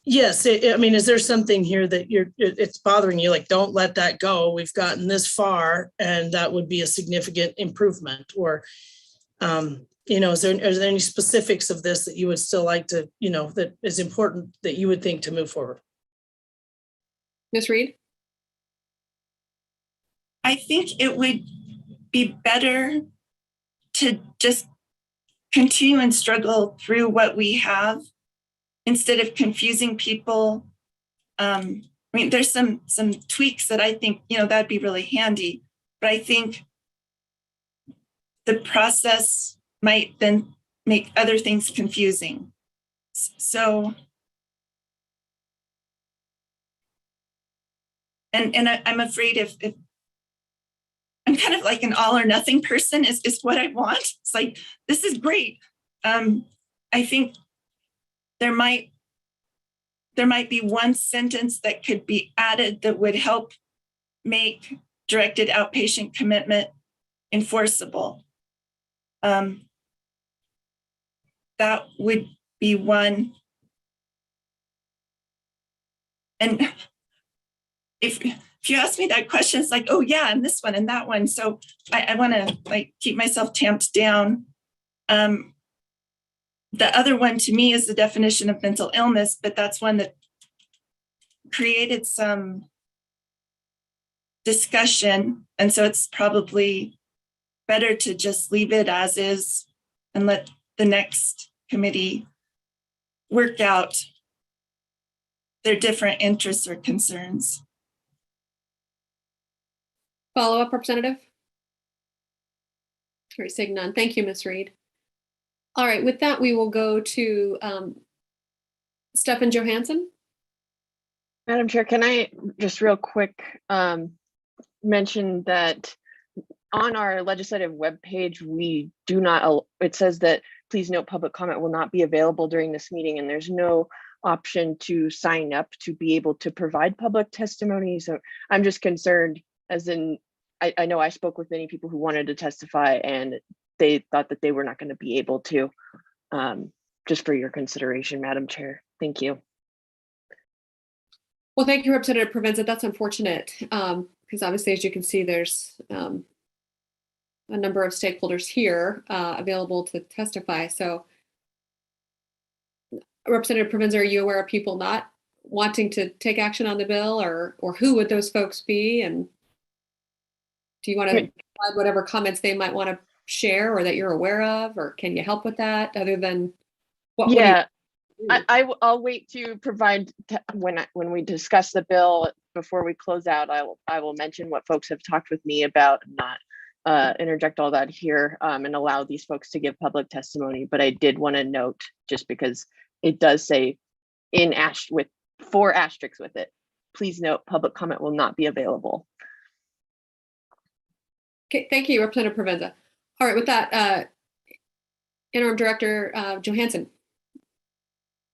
Yes, I mean, is there something here that it's bothering you? Like, don't let that go. We've gotten this far, and that would be a significant improvement. Or, is there any specifics of this that you would still like to, that is important that you would think to move forward? Ms. Reed? I think it would be better to just continue and struggle through what we have instead of confusing people. I mean, there's some tweaks that I think, that'd be really handy, but I think the process might then make other things confusing. So, and I'm afraid if I'm kind of like an all or nothing person is what I want. It's like, this is great. I think there might be one sentence that could be added that would help make directed outpatient commitment enforceable. That would be one. And if you ask me that question, it's like, oh yeah, and this one and that one. So I want to like keep myself tamped down. The other one to me is the definition of mental illness, but that's one that created some discussion. And so it's probably better to just leave it as is and let the next committee work out their different interests or concerns. Follow-up, Representative? All right, seeing none. Thank you, Ms. Reed. All right, with that, we will go to Stefan Johansson. Madam Chair, can I just real quick mention that on our legislative webpage, we do not, it says that please note public comment will not be available during this meeting, and there's no option to sign up to be able to provide public testimony. So I'm just concerned, as in, I know I spoke with many people who wanted to testify and they thought that they were not going to be able to, just for your consideration, Madam Chair. Thank you. Well, thank you, Representative Provenza. That's unfortunate because obviously, as you can see, there's a number of stakeholders here available to testify. So, Representative Provenza, are you aware of people not wanting to take action on the bill, or who would those folks be? And do you want to provide whatever comments they might want to share or that you're aware of, or can you help with that other than what? Yeah, I'll wait to provide when we discuss the bill before we close out. I will mention what folks have talked with me about, and not interject all that here and allow these folks to give public testimony. But I did want to note, just because it does say with 4 asterisks with it, please note public comment will not be available. Okay, thank you, Representative Provenza. All right, with that, Interim Director Johansson.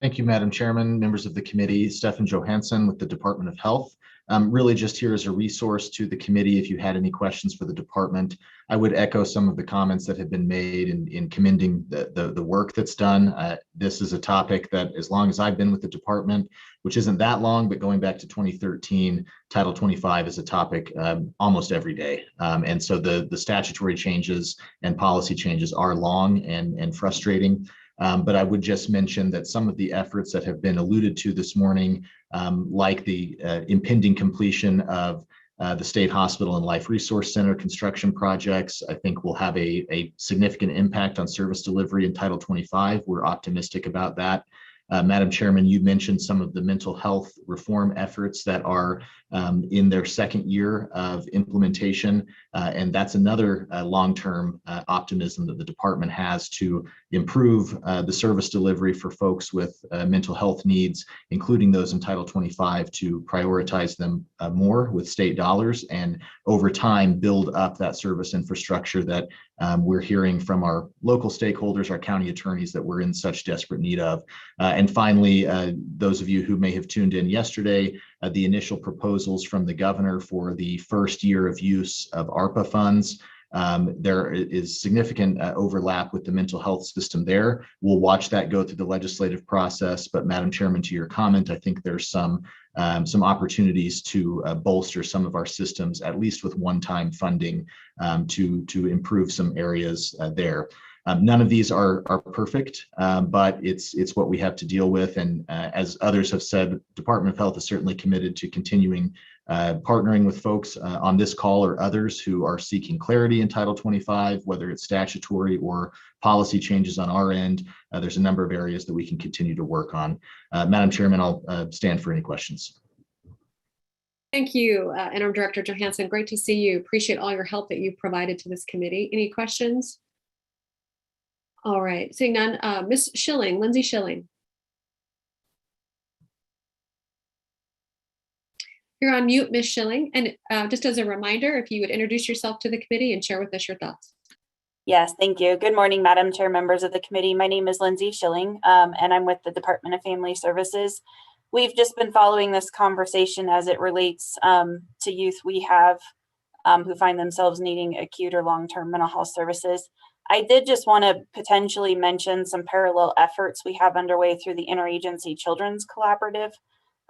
Thank you, Madam Chairman, members of the committee. Stefan Johansson with the Department of Health. Really just here as a resource to the committee if you had any questions for the department. I would echo some of the comments that have been made in commending the work that's done. This is a topic that, as long as I've been with the department, which isn't that long, but going back to 2013, Title 25 is a topic almost every day. And so the statutory changes and policy changes are long and frustrating. But I would just mention that some of the efforts that have been alluded to this morning, like the impending completion of the State Hospital and Life Resource Center construction projects, I think will have a significant impact on service delivery in Title 25. We're optimistic about that. Madam Chairman, you mentioned some of the mental health reform efforts that are in their second year of implementation. And that's another long-term optimism that the department has to improve the service delivery for folks with mental health needs, including those in Title 25, to prioritize them more with state dollars, and over time build up that service infrastructure that we're hearing from our local stakeholders, our county attorneys, that we're in such desperate need of. And finally, those of you who may have tuned in yesterday, the initial proposals from the governor for the first year of use of ARPA funds. There is significant overlap with the mental health system there. We'll watch that go through the legislative process. But Madam Chairman, to your comment, I think there's some opportunities to bolster some of our systems, at least with one-time funding, to improve some areas there. None of these are perfect, but it's what we have to deal with. And as others have said, Department of Health is certainly committed to continuing partnering with folks on this call or others who are seeking clarity in Title 25, whether it's statutory or policy changes on our end. There's a number of areas that we can continue to work on. Madam Chairman, I'll stand for any questions. Thank you, Interim Director Johansson. Great to see you. Appreciate all your help that you've provided to this committee. Any questions? All right, seeing none, Ms. Schilling, Lindsay Schilling. You're on mute, Ms. Schilling. And just as a reminder, if you would introduce yourself to the committee and share with us your thoughts. Yes, thank you. Good morning, Madam Chair, members of the committee. My name is Lindsay Schilling, and I'm with the Department of Family Services. We've just been following this conversation as it relates to youth we have who find themselves needing acute or long-term mental health services. I did just want to potentially mention some parallel efforts we have underway through the Interagency Children's Collaborative.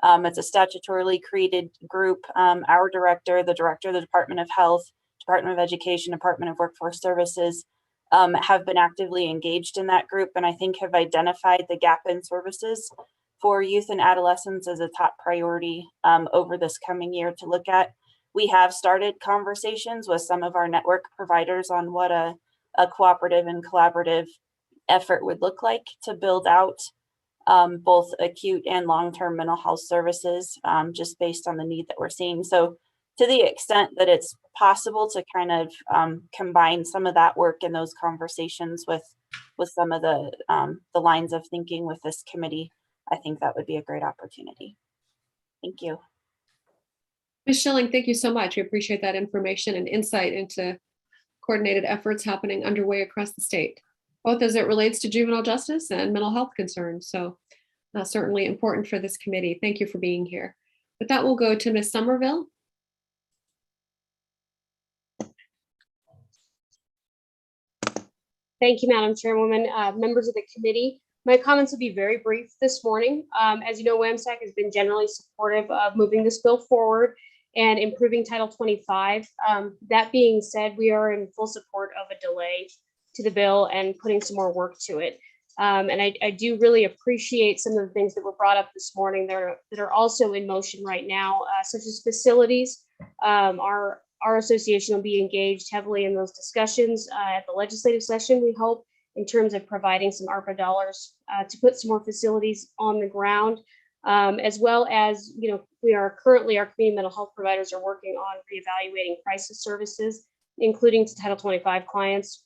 It's a statutorily created group. Our director, the director of the Department of Health, Department of Education, Department of Workforce Services have been actively engaged in that group, and I think have identified the gap in services for youth and adolescents as a top priority over this coming year to look at. We have started conversations with some of our network providers on what a cooperative and collaborative effort would look like to build out both acute and long-term mental health services, just based on the need that we're seeing. So to the extent that it's possible to kind of combine some of that work in those conversations with some of the lines of thinking with this committee, I think that would be a great opportunity. Thank you. Ms. Schilling, thank you so much. We appreciate that information and insight into coordinated efforts happening underway across the state, both as it relates to juvenile justice and mental health concerns. So certainly important for this committee. Thank you for being here. With that, we'll go to Ms. Somerville. Thank you, Madam Chairwoman, members of the committee. My comments will be very brief this morning. As you know, WAMSAC has been generally supportive of moving this bill forward and improving Title 25. That being said, we are in full support of a delay to the bill and putting some more work to it. And I do really appreciate some of the things that were brought up this morning that are also in motion right now, such as facilities. Our association will be engaged heavily in those discussions at the legislative session, we hope, in terms of providing some ARPA dollars to put some more facilities on the ground, as well as, our community mental health providers are working on reevaluating crisis services, including to Title 25 clients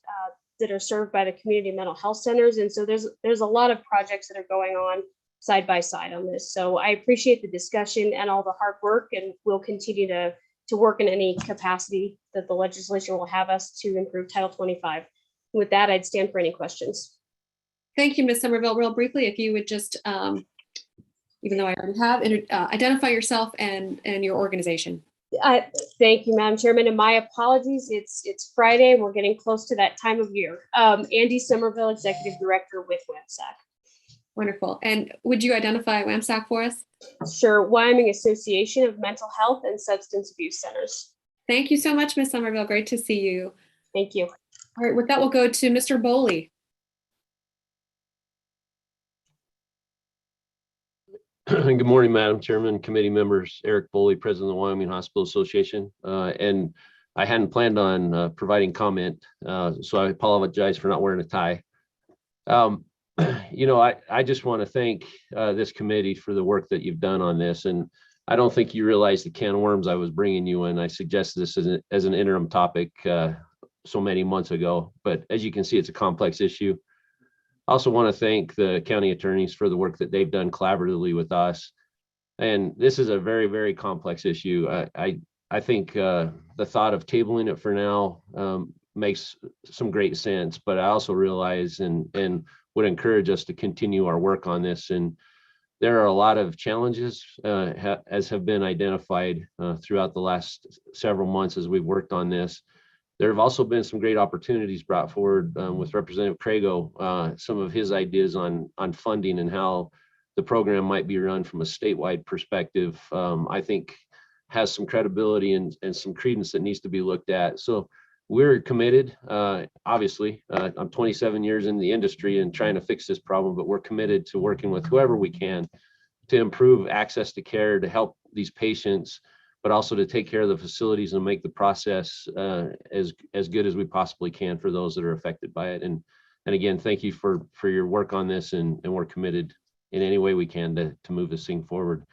that are served by the community mental health centers. And so there's a lot of projects that are going on side by side on this. So I appreciate the discussion and all the hard work, and we'll continue to work in any capacity that the legislature will have us to improve Title 25. With that, I'd stand for any questions. Thank you, Ms. Somerville. Real briefly, if you would just, even though I already have, identify yourself and your organization. Thank you, Madam Chairman, and my apologies. It's Friday and we're getting close to that time of year. Andy Somerville, Executive Director with WAMSAC. Wonderful. And would you identify WAMSAC for us? Sure. Wyoming Association of Mental Health and Substance Abuse Centers. Thank you so much, Ms. Somerville. Great to see you. Thank you. All right, with that, we'll go to Mr. Boley. Good morning, Madam Chairman, committee members. Eric Boley, President of the Wyoming Hospital Association. And I hadn't planned on providing comment, so I apologize for not wearing a tie. I just want to thank this committee for the work that you've done on this. And I don't think you realize the can of worms I was bringing you in. I suggested this as an interim topic so many months ago, but as you can see, it's a complex issue. I also want to thank the county attorneys for the work that they've done collaboratively with us. And this is a very, very complex issue. I think the thought of tabling it for now makes some great sense, but I also realize and would encourage us to continue our work on this. And there are a lot of challenges as have been identified throughout the last several months as we've worked on this. There have also been some great opportunities brought forward with Representative Crago, some of his ideas on funding and how the program might be run from a statewide perspective, I think has some credibility and some credence that needs to be looked at. So we're committed, obviously, I'm 27 years in the industry and trying to fix this problem, but we're committed to working with whoever we can to improve access to care, to help these patients, but also to take care of the facilities and make the process as good as we possibly can for those that are affected by it. And again, thank you for your work on this, and we're committed in any way we can to move this thing forward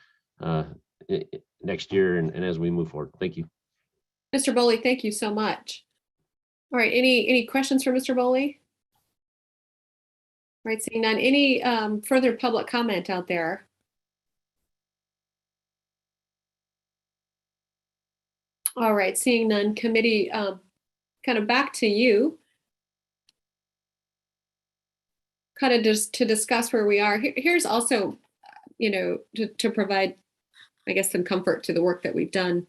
next year and as we move forward. Thank you. Mr. Boley, thank you so much. All right, any questions for Mr. Boley? All right, seeing none. Any further public comment out there? All right, seeing none. Committee, kind of back to you. Kind of just to discuss where we are. Here's also, to provide, I guess, some comfort to the work that we've done.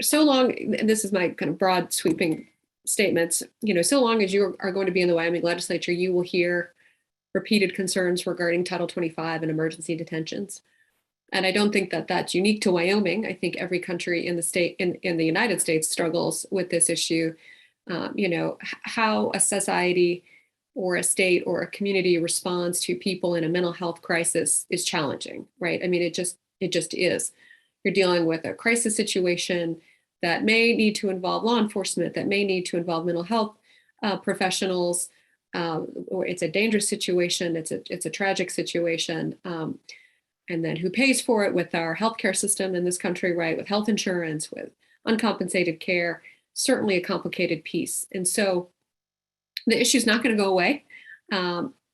So long, and this is my kind of broad sweeping statements, so long as you are going to be in the Wyoming legislature, you will hear repeated concerns regarding Title 25 and emergency detentions. And I don't think that that's unique to Wyoming. I think every country in the state, in the United States, struggles with this issue. How a society or a state or a community responds to people in a mental health crisis is challenging, right? I mean, it just is. You're dealing with a crisis situation that may need to involve law enforcement, that may need to involve mental health professionals, or it's a dangerous situation, it's a tragic situation. And then who pays for it with our healthcare system in this country, right? With health insurance, with uncompensated care, certainly a complicated piece. And so the issue is not going to go away.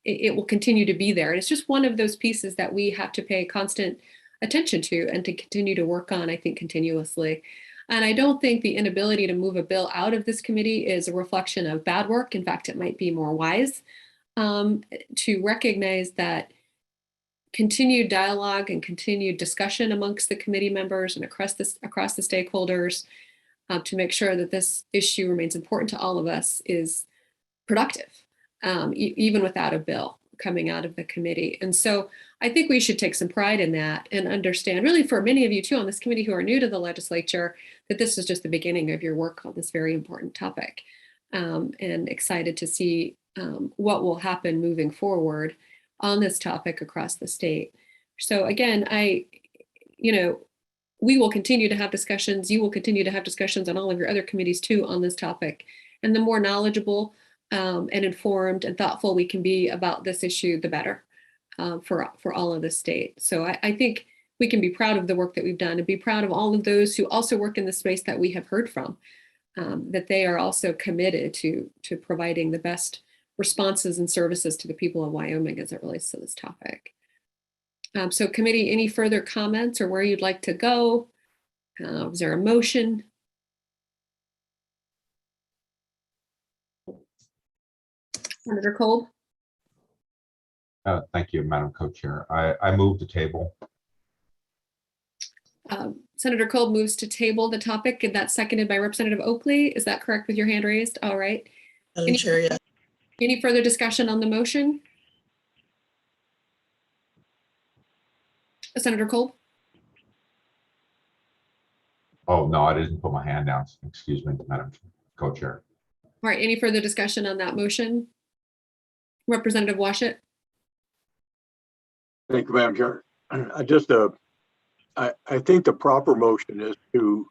It will continue to be there. And it's just one of those pieces that we have to pay constant attention to and to continue to work on, I think, continuously. And I don't think the inability to move a bill out of this committee is a reflection of bad work. In fact, it might be more wise to recognize that continued dialogue and continued discussion amongst the committee members and across the stakeholders to make sure that this issue remains important to all of us is productive, even without a bill coming out of the committee. And so I think we should take some pride in that and understand, really for many of you too on this committee who are new to the legislature, that this is just the beginning of your work on this very important topic, and excited to see what will happen moving forward on this topic across the state. So again, we will continue to have discussions. You will continue to have discussions on all of your other committees too on this topic. And the more knowledgeable and informed and thoughtful we can be about this issue, the better for all of the state. So I think we can be proud of the work that we've done and be proud of all of those who also work in the space that we have heard from, that they are also committed to providing the best responses and services to the people of Wyoming as it relates to this topic. So committee, any further comments or where you'd like to go? Is there a motion? Senator Kolb? Thank you, Madam Co-Chair. I move the table. Senator Kolb moves to table the topic, and that's seconded by Representative Oakley. Is that correct with your hand raised? All right. Madam Chair, yeah. Any further discussion on the motion? Senator Kolb? Oh, no, I didn't put my hand down. Excuse me, Madam Co-Chair. All right, any further discussion on that motion? Representative Washut? Thank you, Madam Chair. I think the proper motion is to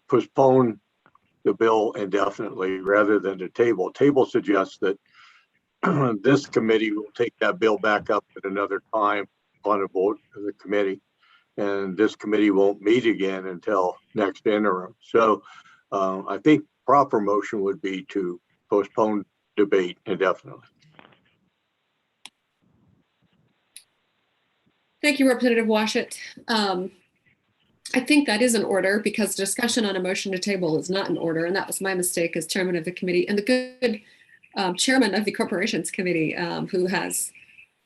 postpone the bill indefinitely rather than to table. Table suggests that this committee will take that bill back up at another time on a vote of the committee. And this committee won't meet again until next interim. So I think proper motion would be to postpone debate indefinitely. Thank you, Representative Washut. I think that is in order because discussion on a motion to table is not in order. And that was my mistake as chairman of the committee and the good chairman of the Corporations Committee, who has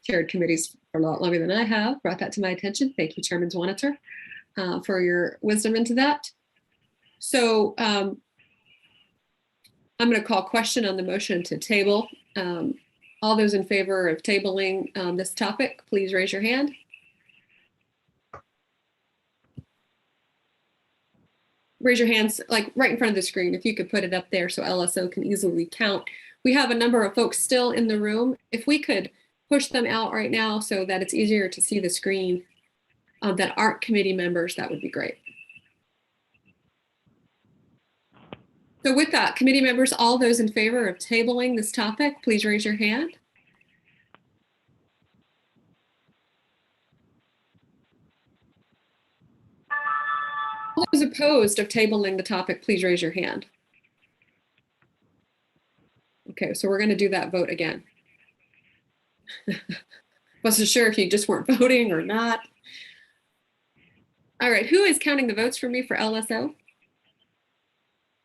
chaired committees for a lot longer than I have, brought that to my attention. Thank you, Chairman Zwaniter, for your wisdom into that. So I'm going to call question on the motion to table. All those in favor of tabling this topic, please raise your hand. Raise your hands like right in front of the screen. If you could put it up there so LSO can easily count. We have a number of folks still in the room. If we could push them out right now so that it's easier to see the screen that aren't committee members, that would be great. So with that, committee members, all those in favor of tabling this topic, please raise your hand. All those opposed of tabling the topic, please raise your hand. Okay, so we're going to do that vote again. Wasn't sure if you just weren't voting or not. All right, who is counting the votes for me for LSO?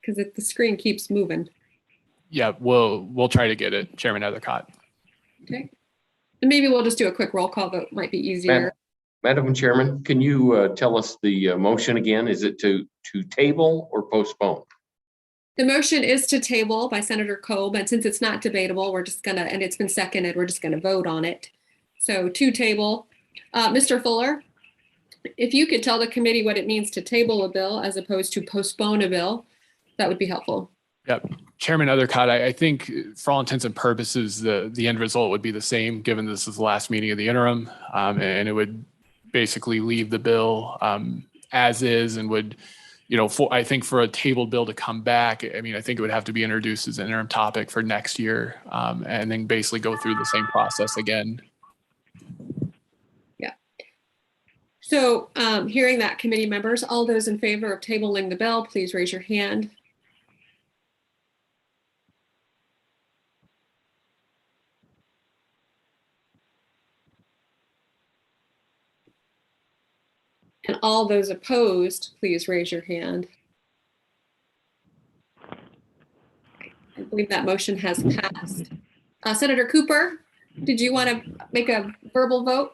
Because the screen keeps moving. Yeah, we'll try to get it, Chairman Ethercott. Okay. And maybe we'll just do a quick roll call vote, might be easier. Madam Chairman, can you tell us the motion again? Is it to table or postpone? The motion is to table by Senator Kolb, and since it's not debatable, we're just gonna, and it's been seconded, we're just gonna vote on it. So to table. Mr. Fuller, if you could tell the committee what it means to table a bill as opposed to postpone a bill, that would be helpful. Yep. Chairman Ethercott, I think for all intents and purposes, the end result would be the same, given this is the last meeting of the interim, and it would basically leave the bill as is and would, I think for a tabled bill to come back, I mean, I think it would have to be introduced as an interim topic for next year and then basically go through the same process again. Yeah. So hearing that, committee members, all those in favor of tabling the bill, please raise your hand. And all those opposed, please raise your hand. I believe that motion has passed. Senator Cooper, did you want to make a verbal vote?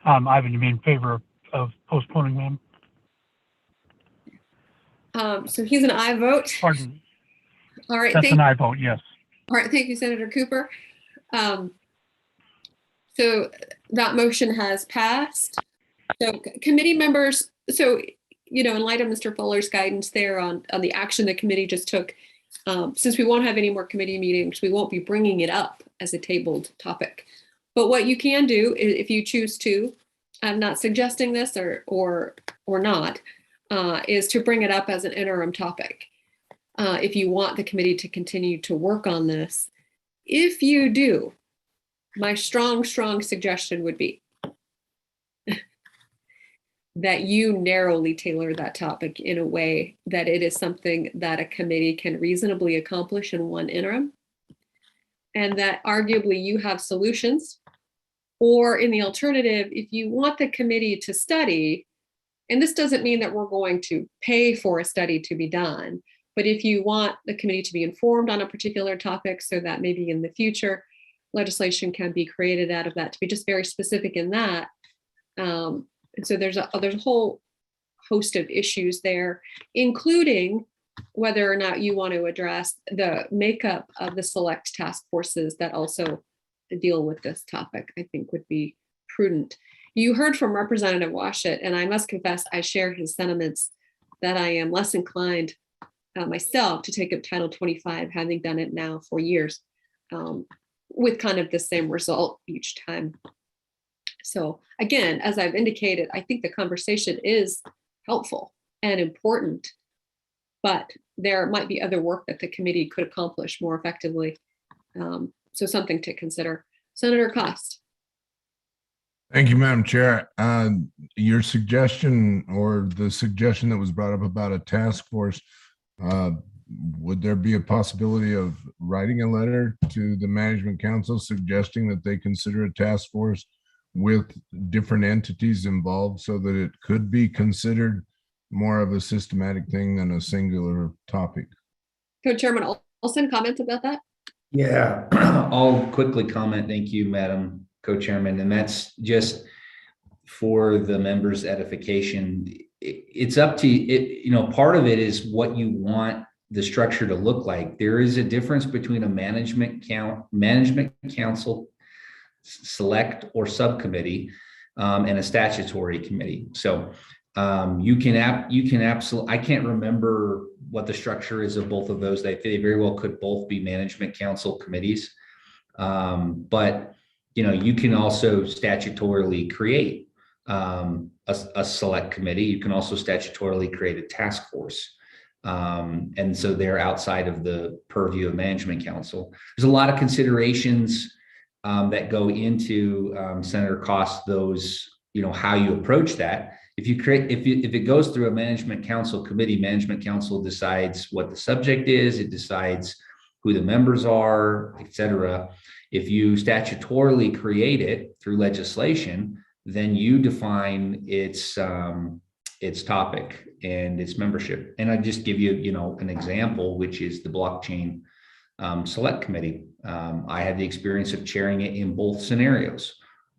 Ivan, you mean in favor of postponing, ma'am? So he's an aye vote. Pardon. All right. That's an aye vote, yes. All right. Thank you, Senator Cooper. So that motion has passed. So committee members, so, in light of Mr. Fuller's guidance there on the action the committee just took, since we won't have any more committee meetings, we won't be bringing it up as a tabled topic. But what you can do, if you choose to, I'm not suggesting this or not, is to bring it up as an interim topic. If you want the committee to continue to work on this. If you do, my strong suggestion would be that you narrowly tailor that topic in a way that it is something that a committee can reasonably accomplish in one interim, and that arguably you have solutions. Or in the alternative, if you want the committee to study, and this doesn't mean that we're going to pay for a study to be done, but if you want the committee to be informed on a particular topic so that maybe in the future legislation can be created out of that, to be just very specific in that. And so there's a whole host of issues there, including whether or not you want to address the makeup of the select task forces that also deal with this topic, I think would be prudent. You heard from Representative Washut, and I must confess I share his sentiments that I am less inclined myself to take up Title 25, having done it now for years, with kind of the same result each time. So again, as I've indicated, I think the conversation is helpful and important. but there might be other work that the committee could accomplish more effectively. So something to consider. Senator Cost. Thank you, Madam Chair. Your suggestion, or the suggestion that was brought up about a task force, would there be a possibility of writing a letter to the Management Council suggesting that they consider a task force with different entities involved so that it could be considered more of a systematic thing than a singular topic? Co-Chairman Olson, comments about that? Yeah, I'll quickly comment. Thank you, Madam Co-Chairman. And that's just for the members' edification. It's up to it, you know, part of it is what you want the structure to look like. There is a difference between a management council select or subcommittee and a statutory committee. So you can absolutely, I can't remember what the structure is of both of those. They very well could both be management council committees. But you know, you can also statutorily create a select committee. You can also statutorily create a task force. And so they're outside of the purview of management council. There's a lot of considerations that go into Senator Cost, those, you know, how you approach that. If it goes through a management council committee, management council decides what the subject is, it decides who the members are, et cetera. If you statutorily create it through legislation, then you define its topic and its membership. And I just give you, you know, an example, which is the blockchain select committee. I had the experience of chairing it in both scenarios,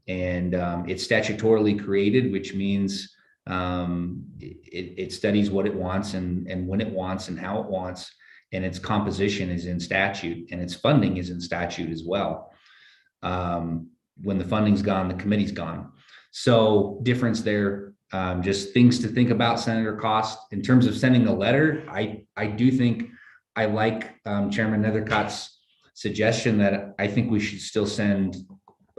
and it's statutorily created, which means it studies what it wants and when it wants and how it wants, and its composition is in statute and its funding is in statute as well. When the funding's gone, the committee's gone. So difference there. Just things to think about, Senator Cost. In terms of sending a letter, I do think I like Chairman Nethercott's suggestion that I think we should still send.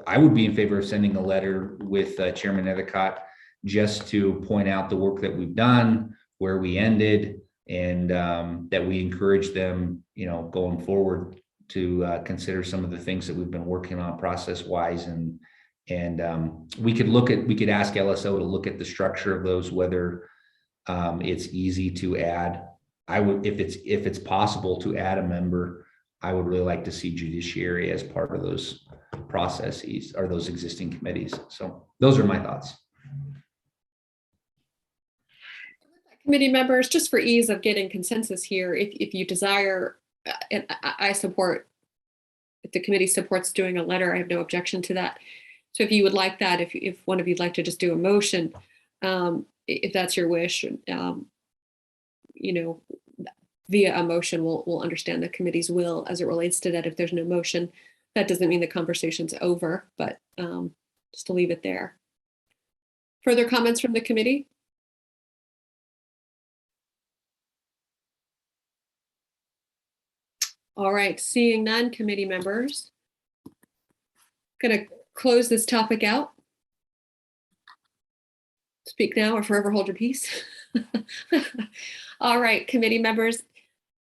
I would be in favor of sending a letter with Chairman Nethercott just to point out the work that we've done, where we ended, and that we encourage them, you know, going forward to consider some of the things that we've been working on process-wise, and we could ask LSO to look at the structure of those, whether it's easy to add. I would, if it's possible to add a member, I would really like to see Judiciary as part of those processes or those existing committees. So those are my thoughts. Committee members, just for ease of getting consensus here, if you desire, and I support, if the committee supports doing a letter, I have no objection to that. So if you would like that, if one of you'd like to just do a motion, if that's your wish, you know, via a motion, we'll understand the committee's will as it relates to that. If there's no motion, that doesn't mean the conversation's over, but just to leave it there. Further comments from the committee? All right, seeing none, committee members. Gonna close this topic out. Speak now or forever hold your peace. All right, committee members,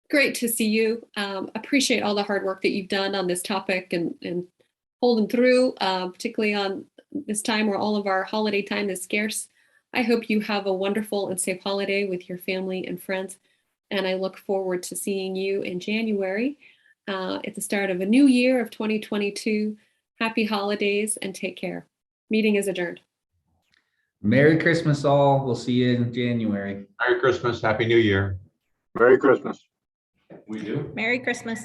great to see you. Appreciate all the hard work that you've done on this topic and holding through, particularly on this time where all of our holiday time is scarce. I hope you have a wonderful and safe holiday with your family and friends. And I look forward to seeing you in January at the start of a new year of 2022. Happy holidays and take care. Meeting is adjourned. Merry Christmas, all. We'll see you in January. Merry Christmas. Happy New Year. Merry Christmas. We do. Merry Christmas.